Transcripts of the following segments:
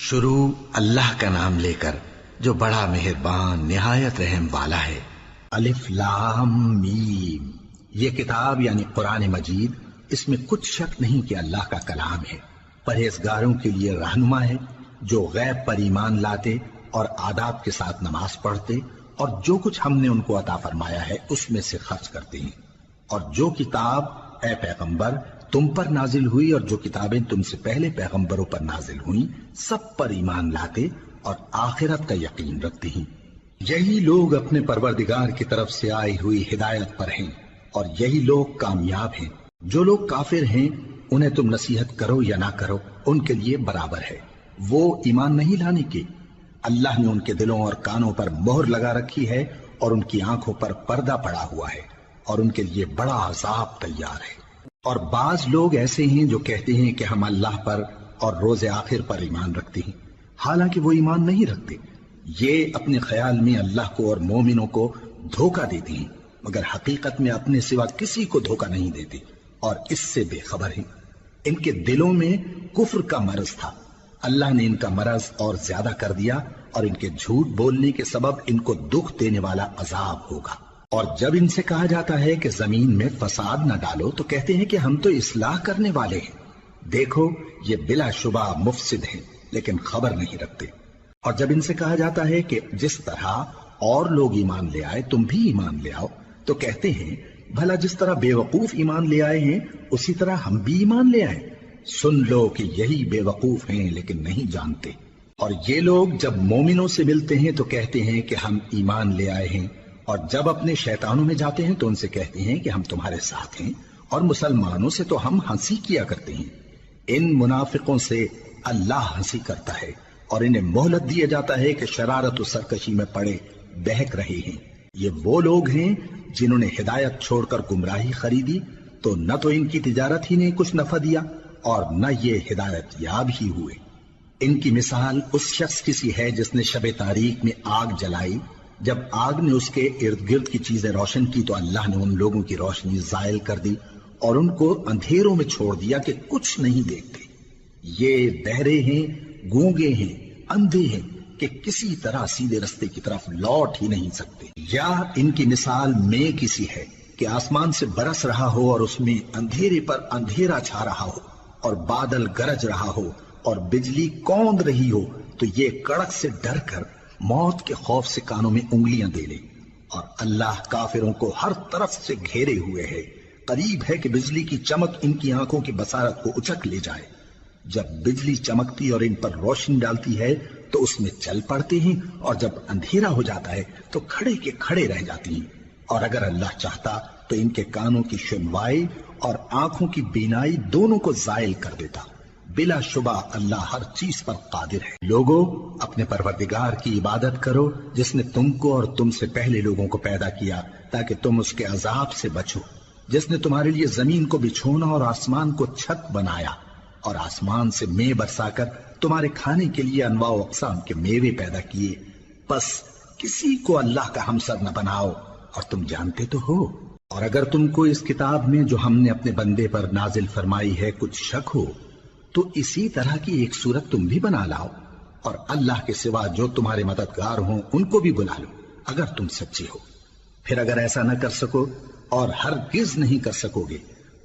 شروع اللہ کا نام لے کر جو بڑا مہربان نہایت رحم والا ہے۔ الف لام میم، یہ کتاب یعنی قرآن مجید، اس میں کچھ شک نہیں کہ اللہ کا کلام ہے، پرہیزگاروں کے لیے رہنما ہے جو غیب پر ایمان لاتے اور آداب کے ساتھ نماز پڑھتے اور جو کچھ ہم نے ان کو عطا فرمایا ہے اس میں سے خرچ کرتے ہیں، اور جو کتاب اے پیغمبر تم پر نازل ہوئی اور جو کتابیں تم سے پہلے پیغمبروں پر نازل ہوئیں سب پر ایمان لاتے اور آخرت کا یقین رکھتے ہیں۔ یہی لوگ اپنے پروردگار کی طرف سے آئی ہوئی ہدایت پر ہیں اور یہی لوگ کامیاب ہیں۔ جو لوگ کافر ہیں انہیں تم نصیحت کرو یا نہ کرو ان کے لیے برابر ہے، وہ ایمان نہیں لانے کے۔ اللہ نے ان کے دلوں اور کانوں پر مہر لگا رکھی ہے اور ان کی آنکھوں پر پردہ پڑا ہوا ہے اور ان کے لیے بڑا عذاب تیار ہے۔ اور بعض لوگ ایسے ہیں جو کہتے ہیں کہ ہم اللہ پر اور روز آخر پر ایمان رکھتے ہیں، حالانکہ وہ ایمان نہیں رکھتے۔ یہ اپنے خیال میں اللہ کو اور مومنوں کو دھوکہ دیتے ہیں، مگر حقیقت میں اپنے سوا کسی کو دھوکہ نہیں دیتے اور اس سے بے خبر ہیں۔ ان کے دلوں میں کفر کا مرض تھا، اللہ نے ان کا مرض اور زیادہ کر دیا اور ان کے جھوٹ بولنے کے سبب ان کو دکھ دینے والا عذاب ہوگا۔ اور جب ان سے کہا جاتا ہے کہ زمین میں فساد نہ ڈالو تو کہتے ہیں کہ ہم تو اصلاح کرنے والے ہیں۔ دیکھو یہ بلا شبہ مفسد ہیں لیکن خبر نہیں رکھتے۔ اور جب ان سے کہا جاتا ہے کہ جس طرح اور لوگ ایمان لے آئے تم بھی ایمان لے آؤ تو کہتے ہیں بھلا جس طرح بے وقوف ایمان لے آئے ہیں اسی طرح ہم بھی ایمان لے آئیں۔ سن لو کہ یہی بے وقوف ہیں لیکن نہیں جانتے۔ اور یہ لوگ جب مومنوں سے ملتے ہیں تو کہتے ہیں کہ ہم ایمان لے آئے ہیں، اور جب اپنے شیطانوں میں جاتے ہیں تو ان سے کہتے ہیں کہ ہم تمہارے ساتھ ہیں، اور مسلمانوں سے تو ہم ہنسی کیا کرتے ہیں۔ ان منافقوں سے اللہ ہنسی کرتا ہے اور انہیں مہلت دیا جاتا ہے کہ شرارت و سرکشی میں پڑے بہک رہے ہیں۔ یہ وہ لوگ ہیں جنہوں نے ہدایت چھوڑ کر گمراہی خریدی تو نہ تو ان کی تجارت ہی نے کچھ نفع دیا اور نہ یہ ہدایت یاب ہی ہوئے۔ ان کی مثال اس شخص کی سی ہے جس نے شب تاریک میں آگ جلائی، جب آگ نے اس کے ارد گرد کی چیزیں روشن کی تو اللہ نے ان لوگوں کی روشنی زائل کر دی اور ان کو اندھیروں میں چھوڑ دیا کہ کچھ نہیں دیکھتے۔ یہ بہرے ہیں، گونگے ہیں، اندھے ہیں کہ کسی طرح سیدھے رستے کی طرف لوٹ ہی نہیں سکتے۔ یا ان کی مثال میں کسی ہے کہ آسمان سے برس رہا ہو اور اس میں اندھیرے پر اندھیرا چھا رہا ہو اور بادل گرج رہا ہو اور بجلی کوند رہی ہو تو یہ کڑک سے ڈر کر موت کے خوف سے کانوں میں انگلیاں دے لے۔ اور اللہ کافروں کو ہر طرف سے گھیرے ہوئے ہے، قریب ہے کہ بجلی کی چمک ان کی آنکھوں کی بصارت کو اچک لے جائے۔ جب بجلی چمکتی اور ان پر روشنی ڈالتی ہے تو اس میں چل پڑتے ہیں، اور جب اندھیرا ہو جاتا ہے تو کھڑے کے کھڑے رہ جاتی ہیں۔ اور اگر اللہ چاہتا تو ان کے کانوں کی سنوائی اور آنکھوں کی بینائی دونوں کو زائل کر دیتا۔ بلا شبہ اللہ ہر چیز پر قادر ہے۔ لوگوں اپنے پروردگار کی عبادت کرو جس نے تم کو اور تم سے پہلے لوگوں کو پیدا کیا تاکہ تم اس کے عذاب سے بچو، جس نے تمہارے لیے زمین کو بچھونا اور آسمان کو چھت بنایا اور آسمان سے مے برسا کر تمہارے کھانے کے لیے انواع و اقسام کے میوے پیدا کیے۔ بس کسی کو اللہ کا ہمسر نہ بناؤ اور تم جانتے تو ہو۔ اور اگر تم کو اس کتاب میں جو ہم نے اپنے بندے پر نازل فرمائی ہے کچھ شک ہو تو اسی طرح کی ایک صورت تم بھی بنا لاؤ اور اللہ کے سوا جو تمہارے مددگار ہوں ان کو بھی بلا لو اگر تم سچے ہو۔ پھر اگر ایسا نہ کر سکو اور ہرگز نہیں کر سکو گے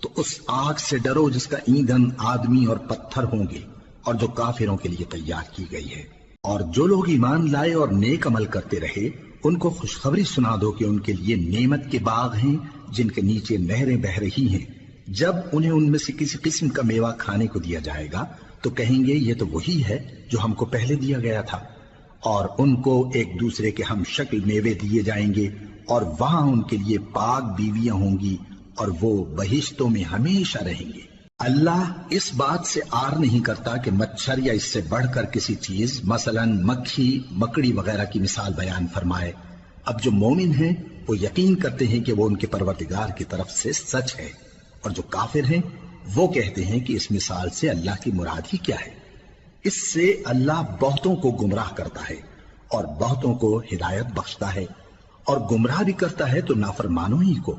تو اس آگ سے ڈرو جس کا ایندھن آدمی اور پتھر ہوں گے اور جو کافروں کے لیے تیار کی گئی ہے۔ اور جو لوگ ایمان لائے اور نیک عمل کرتے رہے ان کو خوشخبری سنا دو کہ ان کے لیے نعمت کے باغ ہیں جن کے نیچے نہریں بہہ رہی ہیں۔ جب انہیں ان میں سے کسی قسم کا میوہ کھانے کو دیا جائے گا تو کہیں گے یہ تو وہی ہے جو ہم کو پہلے دیا گیا تھا، اور ان کو ایک دوسرے کے ہم شکل میوے دیے جائیں گے اور وہاں ان کے لیے پاک بیویاں ہوں گی اور وہ بہشتوں میں ہمیشہ رہیں گے۔ اللہ اس بات سے آر نہیں کرتا کہ مچھر یا اس سے بڑھ کر کسی چیز مثلا مکھی مکڑی وغیرہ کی مثال بیان فرمائے۔ اب جو مومن ہیں وہ یقین کرتے ہیں کہ وہ ان کے پروردگار کی طرف سے سچ ہے، اور جو کافر ہیں وہ کہتے ہیں کہ اس مثال سے اللہ کی مراد ہی کیا ہے۔ اس سے اللہ بہتوں کو گمراہ کرتا ہے اور بہتوں کو ہدایت بخشتا ہے، اور گمراہ بھی کرتا ہے تو نافرمانوں ہی کو،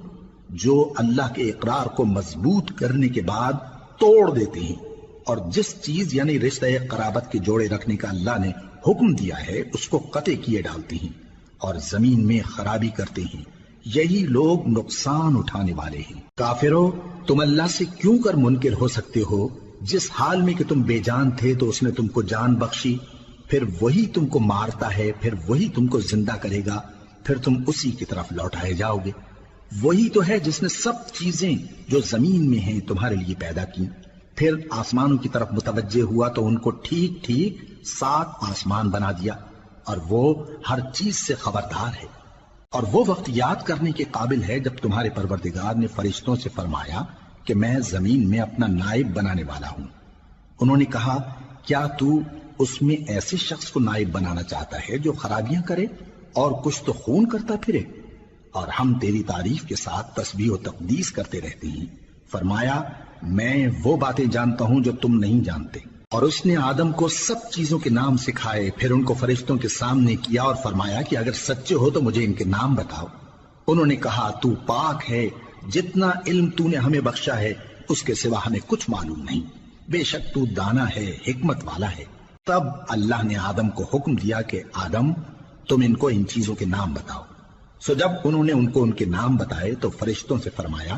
جو اللہ کے اقرار کو مضبوط کرنے کے بعد توڑ دیتے ہیں اور جس چیز یعنی رشتہ قرابت کے جوڑے رکھنے کا اللہ نے حکم دیا ہے اس کو قطع کیے ڈالتی ہیں اور زمین میں خرابی کرتے ہیں، یہی لوگ نقصان اٹھانے والے ہیں۔ کافرو، تم اللہ سے کیوں کر منکر ہو سکتے ہو؟ جس حال میں کہ تم بے جان تھے تو اس نے تم کو جان بخشی، پھر وہی تم کو مارتا ہے، پھر وہی تم کو زندہ کرے گا، پھر تم اسی کی طرف لوٹائے جاؤ گے۔ وہی تو ہے جس نے سب چیزیں جو زمین میں ہیں تمہارے لیے پیدا کی، پھر آسمانوں کی طرف متوجہ ہوا تو ان کو ٹھیک ٹھیک 7 آسمان بنا دیا، اور وہ ہر چیز سے خبردار ہے۔ اور وہ وقت یاد کرنے کے قابل ہے جب تمہارے پروردگار نے فرشتوں سے فرمایا کہ میں زمین میں اپنا نائب بنانے والا ہوں۔ انہوں نے کہا، کیا تو اس میں ایسے شخص کو نائب بنانا چاہتا ہے جو خرابیاں کرے اور کچھ تو خون کرتا پھرے؟ اور ہم تیری تعریف کے ساتھ تسبیح و تقدیس کرتے رہتے ہیں۔ فرمایا، میں وہ باتیں جانتا ہوں جو تم نہیں جانتے۔ اور اس نے آدم کو سب چیزوں کے نام سکھائے، پھر ان کو فرشتوں کے سامنے کیا اور فرمایا کہ اگر سچے ہو تو مجھے ان کے نام بتاؤ۔ انہوں نے کہا، تو پاک ہے، جتنا علم تو نے ہمیں بخشا ہے اس کے سوا ہمیں کچھ معلوم نہیں، بے شک تو دانا ہے، حکمت والا ہے۔ تب اللہ نے آدم کو حکم دیا کہ آدم، تم ان کو ان چیزوں کے نام بتاؤ۔ سو جب انہوں نے ان کو ان کے نام بتائے تو فرشتوں سے فرمایا،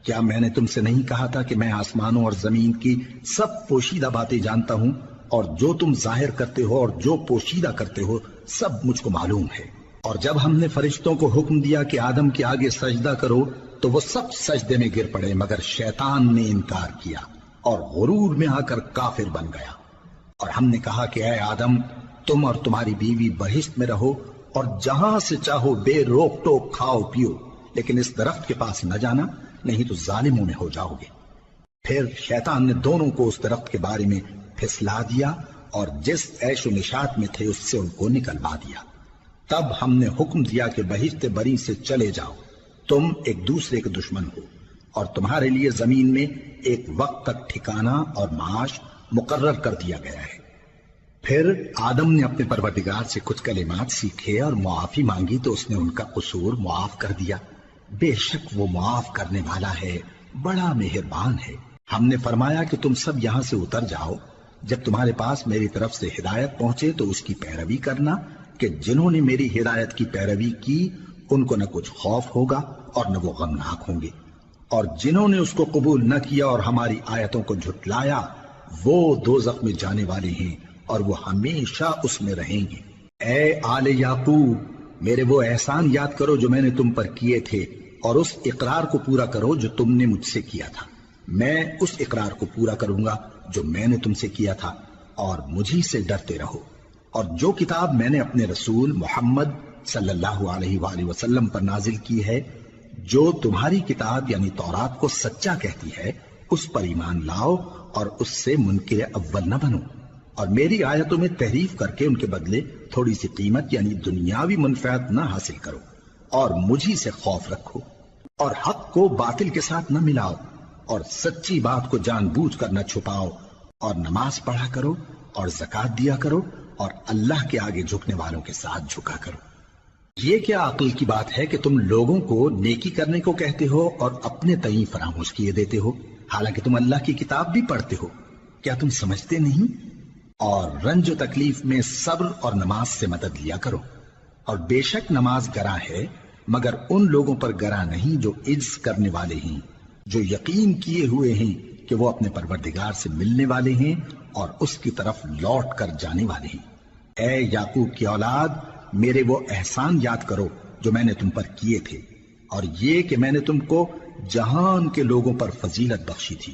کیا میں نے تم سے نہیں کہا تھا کہ میں آسمانوں اور زمین کی سب پوشیدہ باتیں جانتا ہوں، اور جو تم ظاہر کرتے ہو اور جو پوشیدہ کرتے ہو سب مجھ کو معلوم ہے۔ اور جب ہم نے فرشتوں کو حکم دیا کہ آدم کے آگے سجدہ کرو تو وہ سب سجدے میں گر پڑے مگر شیطان نے انکار کیا اور غرور میں آ کر کافر بن گیا۔ اور ہم نے کہا کہ اے آدم، تم اور تمہاری بیوی بہشت میں رہو اور جہاں سے چاہو بے روک ٹوک کھاؤ پیو، لیکن اس درخت کے پاس نہ جانا، نہیں تو ظالموں میں ہو جاؤ گے۔ پھر شیطان نے دونوں کو اس درخت کے بارے میں پھسلا دیا اور جس عیش و نشاط میں تھے اس سے ان کو نکلوا دیا۔ تب ہم نے حکم دیا کہ بہشت بری سے چلے جاؤ، تم ایک دوسرے کے دشمن ہو، اور تمہارے لیے زمین میں ایک وقت تک ٹھکانہ اور معاش مقرر کر دیا گیا ہے۔ پھر آدم نے اپنے پروردگار سے کچھ کلمات سیکھے اور معافی مانگی تو اس نے ان کا قصور معاف کر دیا۔ بے شک وہ معاف کرنے والا ہے، بڑا مہربان ہے۔ ہم نے فرمایا کہ تم سب یہاں سے اتر جاؤ، جب تمہارے پاس میری طرف سے ہدایت پہنچے تو اس کی پیروی کرنا، کہ جنہوں نے میری ہدایت کی پیروی کی ان کو نہ کچھ خوف ہوگا اور نہ وہ غمناک ہوں گے، اور جنہوں نے اس کو قبول نہ کیا اور ہماری آیتوں کو جھٹلایا وہ دوزخ میں جانے والے ہیں اور وہ ہمیشہ اس میں رہیں گے۔ اے آل یعقوب، میرے وہ احسان یاد کرو جو میں نے تم پر کیے تھے، اور اس اقرار کو پورا کرو جو تم نے مجھ سے کیا تھا۔ میں اس اقرار کو پورا کروں گا جو میں نے تم سے کیا تھا، اور مجھی سے ڈرتے رہو۔ اور جو کتاب میں نے اپنے رسول محمد صلی اللہ علیہ وآلہ وسلم پر نازل کی ہے، جو تمہاری کتاب یعنی تورات کو سچا کہتی ہے، اس پر ایمان لاؤ اور اس سے منکر اول نہ بنو، اور میری آیتوں میں تحریف کر کے ان کے بدلے تھوڑی سی قیمت یعنی دنیاوی منفعت نہ حاصل کرو، اور مجھی سے خوف رکھو، اور حق کو باطل کے ساتھ نہ ملاؤ، اور سچی بات کو جان بوجھ کر نہ چھپاؤ، اور نماز پڑھا کرو اور زکوٰۃ دیا کرو، اور اللہ کے آگے جھکنے والوں کے ساتھ جھکا کرو۔ یہ کیا عقل کی بات ہے کہ تم لوگوں کو نیکی کرنے کو کہتے ہو اور اپنے تئیں فراموش کیے دیتے ہو، حالانکہ تم اللہ کی کتاب بھی پڑھتے ہو؟ کیا تم سمجھتے نہیں؟ اور رنج و تکلیف میں صبر اور نماز سے مدد لیا کرو، اور بے شک نماز گراں ہے مگر ان لوگوں پر گراں نہیں جو عجز کرنے والے ہیں، جو یقین کیے ہوئے ہیں کہ وہ اپنے پروردگار سے ملنے والے ہیں اور اس کی طرف لوٹ کر جانے والے ہیں۔ اے یعقوب کی اولاد، میرے وہ احسان یاد کرو جو میں نے تم پر کیے تھے، اور یہ کہ میں نے تم کو جہان کے لوگوں پر فضیلت بخشی تھی۔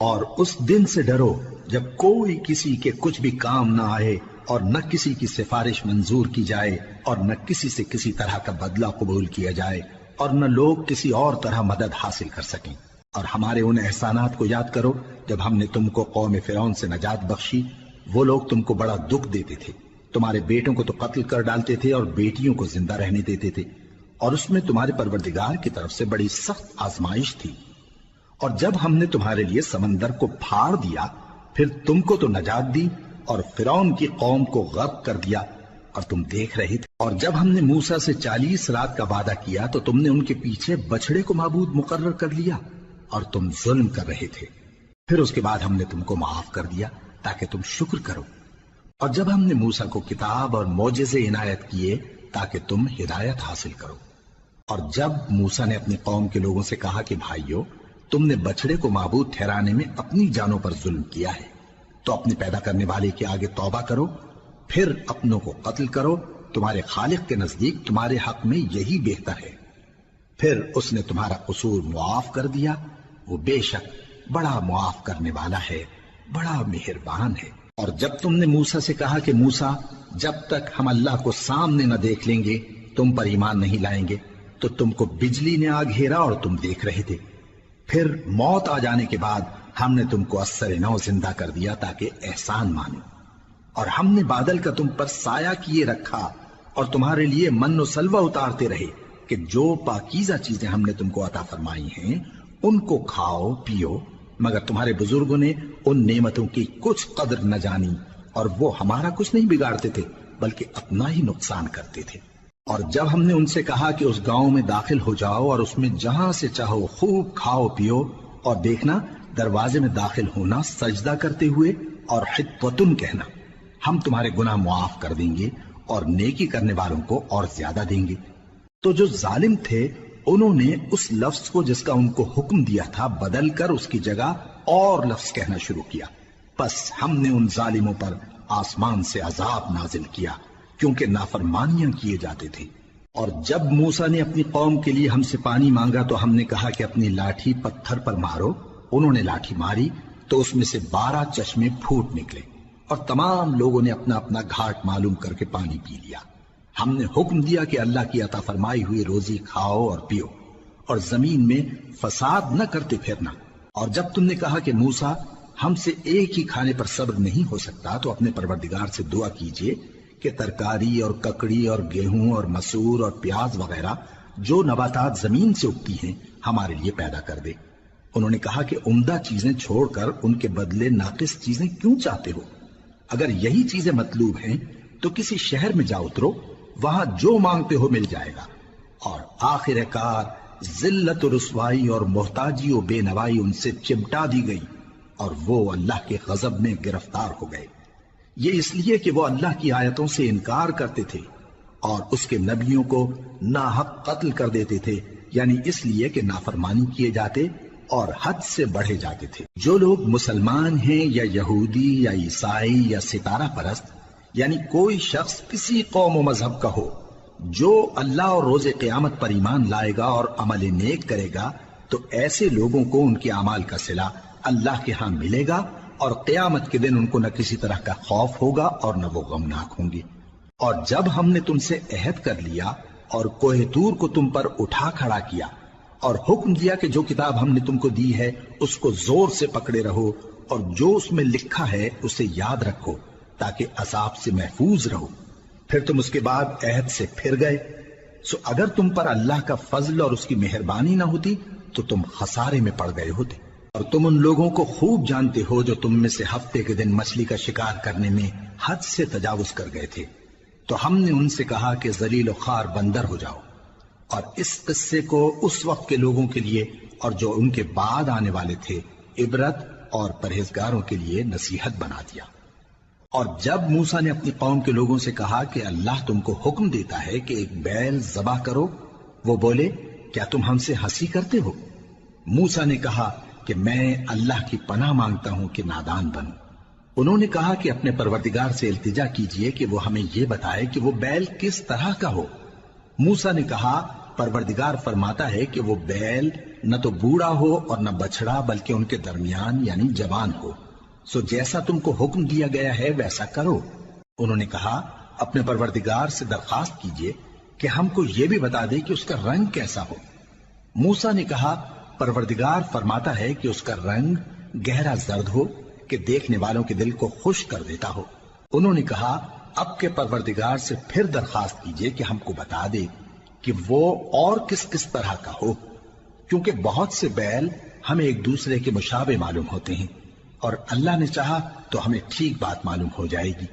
اور اس دن سے ڈرو جب کوئی کسی کے کچھ بھی کام نہ آئے، اور نہ کسی کی سفارش منظور کی جائے، اور نہ کسی سے کسی طرح کا بدلہ قبول کیا جائے، اور نہ لوگ کسی اور طرح مدد حاصل کر سکیں۔ اور ہمارے ان احسانات کو یاد کرو جب ہم نے تم کو قوم فرعون سے نجات بخشی۔ وہ لوگ تم کو بڑا دکھ دیتے تھے، تمہارے بیٹوں کو تو قتل کر ڈالتے تھے اور بیٹیوں کو زندہ رہنے دیتے تھے، اور اس میں تمہارے پروردگار کی طرف سے بڑی سخت آزمائش تھی۔ اور جب ہم نے تمہارے لیے سمندر کو پھاڑ دیا، پھر تم کو تو نجات دی اور فرعون کی قوم کو غرق کر دیا، اور تم دیکھ رہے تھے۔ اور جب ہم نے موسیٰ سے 40 رات کا وعدہ کیا تو تم نے ان کے پیچھے بچڑے کو معبود مقرر کر لیا، اور تم ظلم کر رہے تھے۔ پھر اس کے بعد ہم نے تم کو معاف کر دیا تاکہ تم شکر کرو، اور جب ہم نے موسیٰ کو کتاب اور معجزے عنایت کیے تاکہ تم ہدایت حاصل کرو۔ اور جب موسیٰ نے اپنی قوم کے لوگوں سے کہا کہ بھائیو، تم نے بچڑے کو معبود ٹھہرانے میں اپنی جانوں پر ظلم کیا ہے، تو اپنے پیدا کرنے والے کے آگے توبہ کرو، پھر اپنوں کو قتل کرو، تمہارے خالق کے نزدیک تمہارے حق میں یہی بہتر ہے۔ پھر اس نے تمہارا قصور معاف کر دیا، وہ بے شک بڑا معاف کرنے والا ہے، بڑا مہربان ہے۔ اور جب تم نے موسیٰ سے کہا کہ موسیٰ، جب تک ہم اللہ کو سامنے نہ دیکھ لیں گے تم پر ایمان نہیں لائیں گے، تو تم کو بجلی نے آ گھیرا اور تم دیکھ رہے تھے۔ پھر موت آ جانے کے بعد ہم نے تم کو اثر نو زندہ کر دیا تاکہ احسان مانو، اور ہم نے بادل کا تم پر سایہ کیے رکھا اور تمہارے لیے من و سلوہ اتارتے رہے کہ جو پاکیزہ چیزیں ہم نے تم کو عطا فرمائی ہیں ان کو کھاؤ پیو، مگر تمہارے بزرگوں نے ان نعمتوں کی کچھ قدر نہ جانی، اور وہ ہمارا کچھ نہیں بگاڑتے تھے بلکہ اپنا ہی نقصان کرتے تھے۔ اور جب ہم نے ان سے کہا کہ اس گاؤں میں داخل ہو جاؤ اور اس میں جہاں سے چاہو خوب کھاؤ پیو، اور دیکھنا دروازے میں داخل ہونا سجدہ کرتے ہوئے اور حطوۃ کہنا، ہم تمہارے گناہ معاف کر دیں گے اور نیکی کرنے والوں کو اور زیادہ دیں گے۔ تو جو ظالم تھے انہوں نے اس لفظ کو جس کا ان کو حکم دیا تھا بدل کر اس کی جگہ اور لفظ کہنا شروع کیا، پس ہم نے ان ظالموں پر آسمان سے عذاب نازل کیا کیونکہ نافرمانیاں کیے جاتے تھے۔ اور جب موسیٰ نے اپنی قوم کے لیے ہم سے پانی مانگا تو ہم نے کہا کہ اپنی لاٹھی پتھر پر مارو، انہوں نے لاٹھی ماری تو اس میں سے 12 چشمے پھوٹ نکلے، اور تمام لوگوں نے اپنا اپنا گھاٹ معلوم کر کے پانی پی لیا۔ ہم نے حکم دیا کہ اللہ کی عطا فرمائی ہوئی روزی کھاؤ اور پیو، اور زمین میں فساد نہ کرتے پھرنا۔ اور جب تم نے کہا کہ موسیٰ، ہم سے ایک ہی کھانے پر صبر نہیں ہو سکتا، تو اپنے پروردگار سے دعا کیجئے کہ ترکاری اور ککڑی اور گیہوں اور مسور اور پیاز وغیرہ جو نباتات زمین سے اگتی ہیں ہمارے لیے پیدا کر دے۔ انہوں نے کہا کہ عمدہ چیزیں چھوڑ کر ان کے بدلے ناقص چیزیں کیوں چاہتے ہو؟ اگر یہی چیزیں مطلوب ہیں تو کسی شہر میں جا اترو، وہاں جو مانگتے ہو مل جائے گا۔ اور آخر کار ذلت و رسوائی اور محتاجی و بے نوائی ان سے چمٹا دی گئی، اور وہ اللہ کے غضب میں گرفتار ہو گئے۔ یہ اس لیے کہ وہ اللہ کی آیتوں سے انکار کرتے تھے اور اس کے نبیوں کو ناحق قتل کر دیتے تھے، یعنی اس لیے کہ نافرمانی کیے جاتے اور حد سے بڑھے جاتے تھے۔ جو لوگ مسلمان ہیں یا یہودی یا عیسائی یا ستارہ پرست، یعنی کوئی شخص کسی قوم و مذہب کا ہو، جو اللہ اور روز قیامت پر ایمان لائے گا اور عمل نیک کرے گا، تو ایسے لوگوں کو ان کے اعمال کا صلہ اللہ کے ہاں ملے گا، اور قیامت کے دن ان کو نہ کسی طرح کا خوف ہوگا اور نہ وہ غمناک ہوں گے۔ اور جب ہم نے تم سے عہد کر لیا اور کوہ طور کو تم پر اٹھا کھڑا کیا اور حکم دیا کہ جو کتاب ہم نے تم کو دی ہے اس کو زور سے پکڑے رہو، اور جو اس میں لکھا ہے اسے یاد رکھو تاکہ عذاب سے محفوظ رہو، پھر تم اس کے بعد عہد سے پھر گئے، سو اگر تم پر اللہ کا فضل اور اس کی مہربانی نہ ہوتی تو تم خسارے میں پڑ گئے ہوتے۔ اور تم ان لوگوں کو خوب جانتے ہو جو تم میں سے ہفتے کے دن مچھلی کا شکار کرنے میں حد سے تجاوز کر گئے تھے، تو ہم نے ان سے کہا کہ ذلیل و خوار بندر ہو جاؤ، اور اس قصے کو اس وقت کے لوگوں کے لیے اور جو ان کے بعد آنے والے تھے عبرت اور پرہیزگاروں کے لیے نصیحت بنا دیا۔ اور جب موسیٰ نے اپنی قوم کے لوگوں سے کہا کہ اللہ تم کو حکم دیتا ہے کہ ایک بیل ذبح کرو، وہ بولے کیا تم ہم سے ہنسی کرتے ہو؟ موسیٰ نے کہا کہ میں اللہ کی پناہ مانگتا ہوں کہ نادان بنوں۔ انہوں نے کہا کہ اپنے پروردگار سے التجا کیجئے کہ وہ ہمیں یہ بتائے کہ وہ بیل کس طرح کا ہو۔ موسیٰ نے کہا پروردگار فرماتا ہے کہ وہ بیل نہ تو بوڑھا ہو اور نہ بچڑا بلکہ ان کے درمیان یعنی جوان ہو، سو جیسا تم کو حکم دیا گیا ہے ویسا کرو۔ انہوں نے کہا اپنے پروردگار سے درخواست کیجئے کہ ہم کو یہ بھی بتا دے کہ اس کا رنگ کیسا ہو۔ موسیٰ نے کہا پروردگار فرماتا ہے کہ اس کا رنگ گہرا زرد ہو کہ دیکھنے والوں کے دل کو خوش کر دیتا ہو۔ انہوں نے کہا اب کے پروردگار سے پھر درخواست کیجئے کہ ہم کو بتا دے کہ وہ اور کس کس طرح کا ہو، کیونکہ بہت سے بیل ہمیں ایک دوسرے کے مشابہ معلوم ہوتے ہیں، اور اللہ نے چاہا تو ہمیں ٹھیک بات معلوم ہو جائے گی۔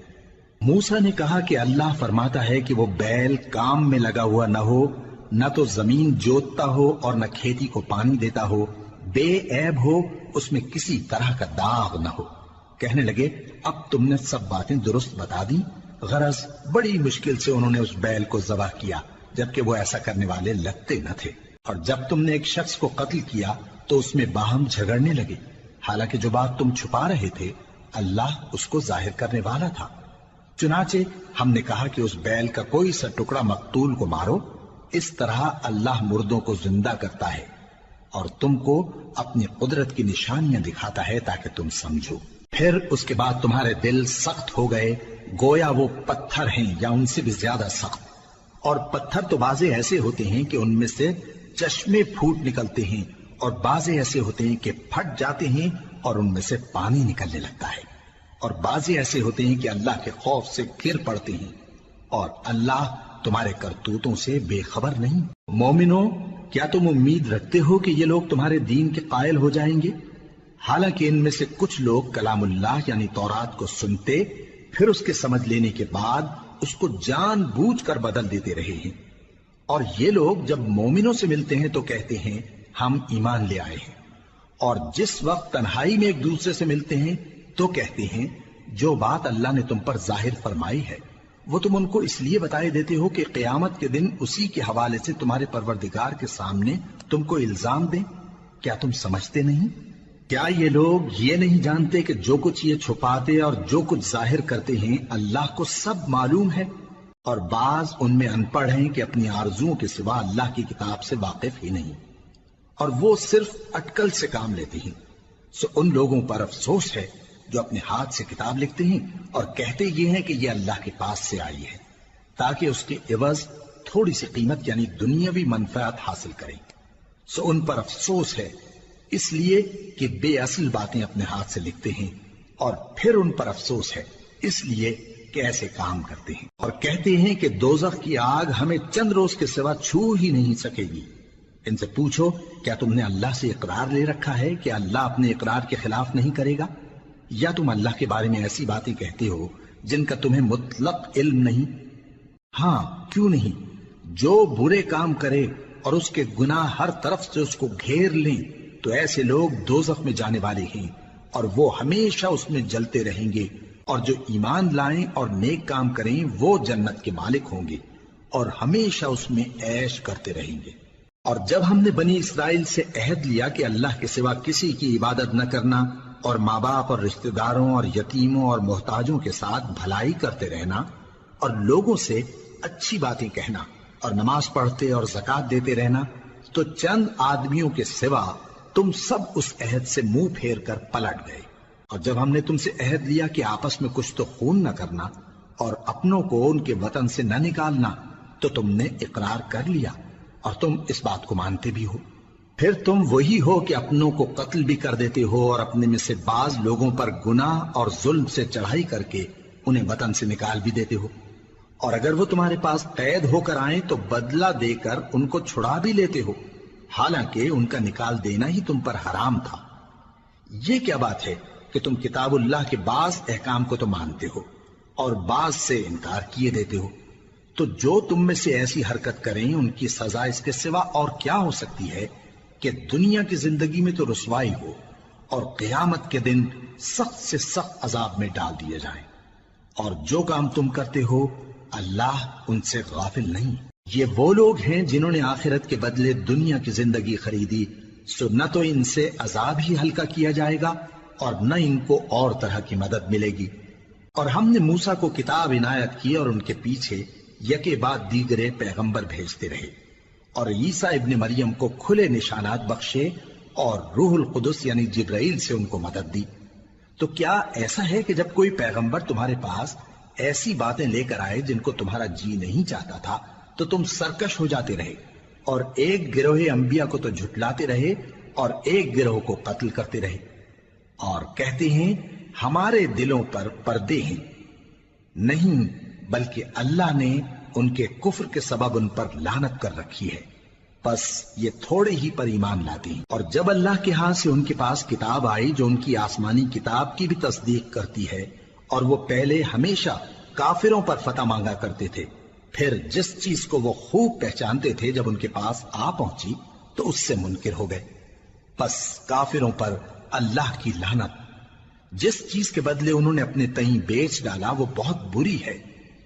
موسیٰ نے کہا کہ اللہ فرماتا ہے کہ وہ بیل کام میں لگا ہوا نہ ہو، نہ تو زمین جوتتا ہو اور نہ کھیتی کو پانی دیتا ہو، بے عیب ہو، اس میں کسی طرح کا داغ نہ ہو۔ کہنے لگے اب تم نے سب باتیں درست بتا دی، غرض بڑی مشکل سے انہوں نے اس بیل کو ذبح کیا، جبکہ وہ ایسا کرنے والے لگتے نہ تھے۔ اور جب تم نے ایک شخص کو قتل کیا تو اس میں باہم جھگڑنے لگے، حالانکہ جو بات تم چھپا رہے تھے اللہ اس کو ظاہر کرنے والا تھا۔ چنانچہ ہم نے کہا کہ اس بیل کا کوئی سا ٹکڑا مقتول کو مارو، اس طرح اللہ مردوں کو زندہ کرتا ہے اور تم کو اپنی قدرت کی نشانیاں دکھاتا ہے تاکہ تم سمجھو۔ پھر اس کے بعد تمہارے دل سخت ہو گئے، گویا وہ پتھر ہیں یا ان سے بھی زیادہ سخت۔ اور پتھر تو بعضے ایسے ہوتے ہیں کہ ان میں سے چشمے پھوٹ نکلتے ہیں، اور بعضے ایسے ہوتے ہیں کہ پھٹ جاتے ہیں اور ان میں سے پانی نکلنے لگتا ہے، اور بعضے ایسے ہوتے ہیں کہ اللہ کے خوف سے گر پڑتے ہیں، اور اللہ تمہارے کرتوتوں سے بے خبر نہیں۔ مومنو، کیا تم امید رکھتے ہو کہ یہ لوگ تمہارے دین کے قائل ہو جائیں گے؟ حالانکہ ان میں سے کچھ لوگ کلام اللہ یعنی تورات کو سنتے، پھر اس کے سمجھ لینے کے بعد اس کو جان بوجھ کر بدل دیتے رہے ہیں، اور یہ لوگ جب مومنوں سے ملتے ہیں تو کہتے ہیں ہم ایمان لے آئے ہیں، اور جس وقت تنہائی میں ایک دوسرے سے ملتے ہیں تو کہتے ہیں جو بات اللہ نے تم پر ظاہر فرمائی ہے وہ تم ان کو اس لیے بتائے دیتے ہو کہ قیامت کے دن اسی کے حوالے سے تمہارے پروردگار کے سامنے تم کو الزام دیں۔ کیا تم سمجھتے نہیں؟ کیا یہ لوگ یہ نہیں جانتے کہ جو کچھ یہ چھپاتے اور جو کچھ ظاہر کرتے ہیں اللہ کو سب معلوم ہے؟ اور بعض ان میں ان پڑھ ہیں کہ اپنی آرزوؤں کے سوا اللہ کی کتاب سے واقف ہی نہیں، اور وہ صرف اٹکل سے کام لیتے ہیں۔ سو ان لوگوں پر افسوس ہے جو اپنے ہاتھ سے کتاب لکھتے ہیں اور کہتے یہ ہیں کہ یہ اللہ کے پاس سے آئی ہے تاکہ اس کے عوض تھوڑی سی قیمت یعنی دنیاوی منفعت حاصل کریں۔ سو ان پر افسوس ہے اس لیے کہ بے اصل باتیں اپنے ہاتھ سے لکھتے ہیں، اور پھر ان پر افسوس ہے اس لیے کہ ایسے کام کرتے ہیں، اور کہتے ہیں کہ دوزخ کی آگ ہمیں چند روز کے سوا چھو ہی نہیں سکے گی۔ ان سے پوچھو کیا تم نے اللہ سے اقرار لے رکھا ہے کہ اللہ اپنے اقرار کے خلاف نہیں کرے گا، یا تم اللہ کے بارے میں ایسی باتیں کہتے ہو جن کا تمہیں مطلق علم نہیں؟ ہاں کیوں نہیں، جو برے کام کرے اور اس کے گناہ ہر طرف سے اس کو گھیر لیں تو ایسے لوگ دوزخ میں جانے والے ہیں اور وہ ہمیشہ اس میں جلتے رہیں گے، اور جو ایمان لائیں اور نیک کام کریں وہ جنت کے مالک ہوں گے اور ہمیشہ اس میں عیش کرتے رہیں گے۔ اور جب ہم نے بنی اسرائیل سے عہد لیا کہ اللہ کے سوا کسی کی عبادت نہ کرنا اور ماں باپ اور رشتہ داروں اور یتیموں اور محتاجوں کے ساتھ بھلائی کرتے رہنا اور لوگوں سے اچھی باتیں کہنا اور نماز پڑھتے اور زکوٰۃ دیتے رہنا، تو چند آدمیوں کے سوا تم سب اس عہد سے منہ پھیر کر پلٹ گئے۔ اور جب ہم نے تم سے عہد لیا کہ آپس میں کچھ تو خون نہ کرنا اور اپنوں کو ان کے وطن سے نہ نکالنا، تو تم نے اقرار کر لیا اور تم اس بات کو مانتے بھی ہو۔ پھر تم وہی ہو کہ اپنوں کو قتل بھی کر دیتے ہو اور اپنے میں سے بعض لوگوں پر گناہ اور ظلم سے چڑھائی کر کے انہیں وطن سے نکال بھی دیتے ہو، اور اگر وہ تمہارے پاس قید ہو کر آئیں تو بدلہ دے کر ان کو چھڑا بھی لیتے ہو، حالانکہ ان کا نکال دینا ہی تم پر حرام تھا۔ یہ کیا بات ہے کہ تم کتاب اللہ کے بعض احکام کو تو مانتے ہو اور بعض سے انکار کیے دیتے ہو؟ تو جو تم میں سے ایسی حرکت کریں ان کی سزا اس کے سوا اور کیا ہو سکتی ہے کہ دنیا کی زندگی میں تو رسوائی ہو اور قیامت کے دن سخت سے سخت عذاب میں ڈال دیے جائیں۔ اور جو کام تم کرتے ہو اللہ ان سے غافل نہیں۔ یہ وہ لوگ ہیں جنہوں نے آخرت کے بدلے دنیا کی زندگی خریدی، سو نہ تو ان سے عذاب ہی ہلکا کیا جائے گا اور نہ ان کو اور طرح کی مدد ملے گی۔ اور ہم نے موسیٰ کو کتاب عنایت کی اور ان کے پیچھے یکے بعد دیگرے پیغمبر بھیجتے رہے، اور عیسیٰ ابن مریم کو کھلے نشانات بخشے اور روح القدس یعنی جبرائیل سے ان کو مدد دی۔ تو کیا ایسا ہے کہ جب کوئی پیغمبر تمہارے پاس ایسی باتیں لے کر آئے جن کو تمہارا جی نہیں چاہتا تھا تو تم سرکش ہو جاتے رہے اور ایک گروہ انبیاء کو تو جھٹلاتے رہے اور ایک گروہ کو قتل کرتے رہے، اور کہتے ہیں ہمارے دلوں پر پردے ہیں؟ نہیں، بلکہ اللہ نے ان کے کفر کے سبب ان پر لعنت کر رکھی ہے، بس یہ تھوڑے ہی پر ایمان لاتے ہیں۔ اور جب اللہ کے ہاں سے ان کے پاس کتاب آئی جو ان کی آسمانی کتاب کی بھی تصدیق کرتی ہے، اور وہ پہلے ہمیشہ کافروں پر فتح مانگا کرتے تھے، پھر جس چیز کو وہ خوب پہچانتے تھے جب ان کے پاس آ پہنچی تو اس سے منکر ہو گئے۔ بس کافروں پر اللہ کی لعنت۔ جس چیز کے بدلے انہوں نے اپنے تئیں بیچ ڈالا وہ بہت بری ہے،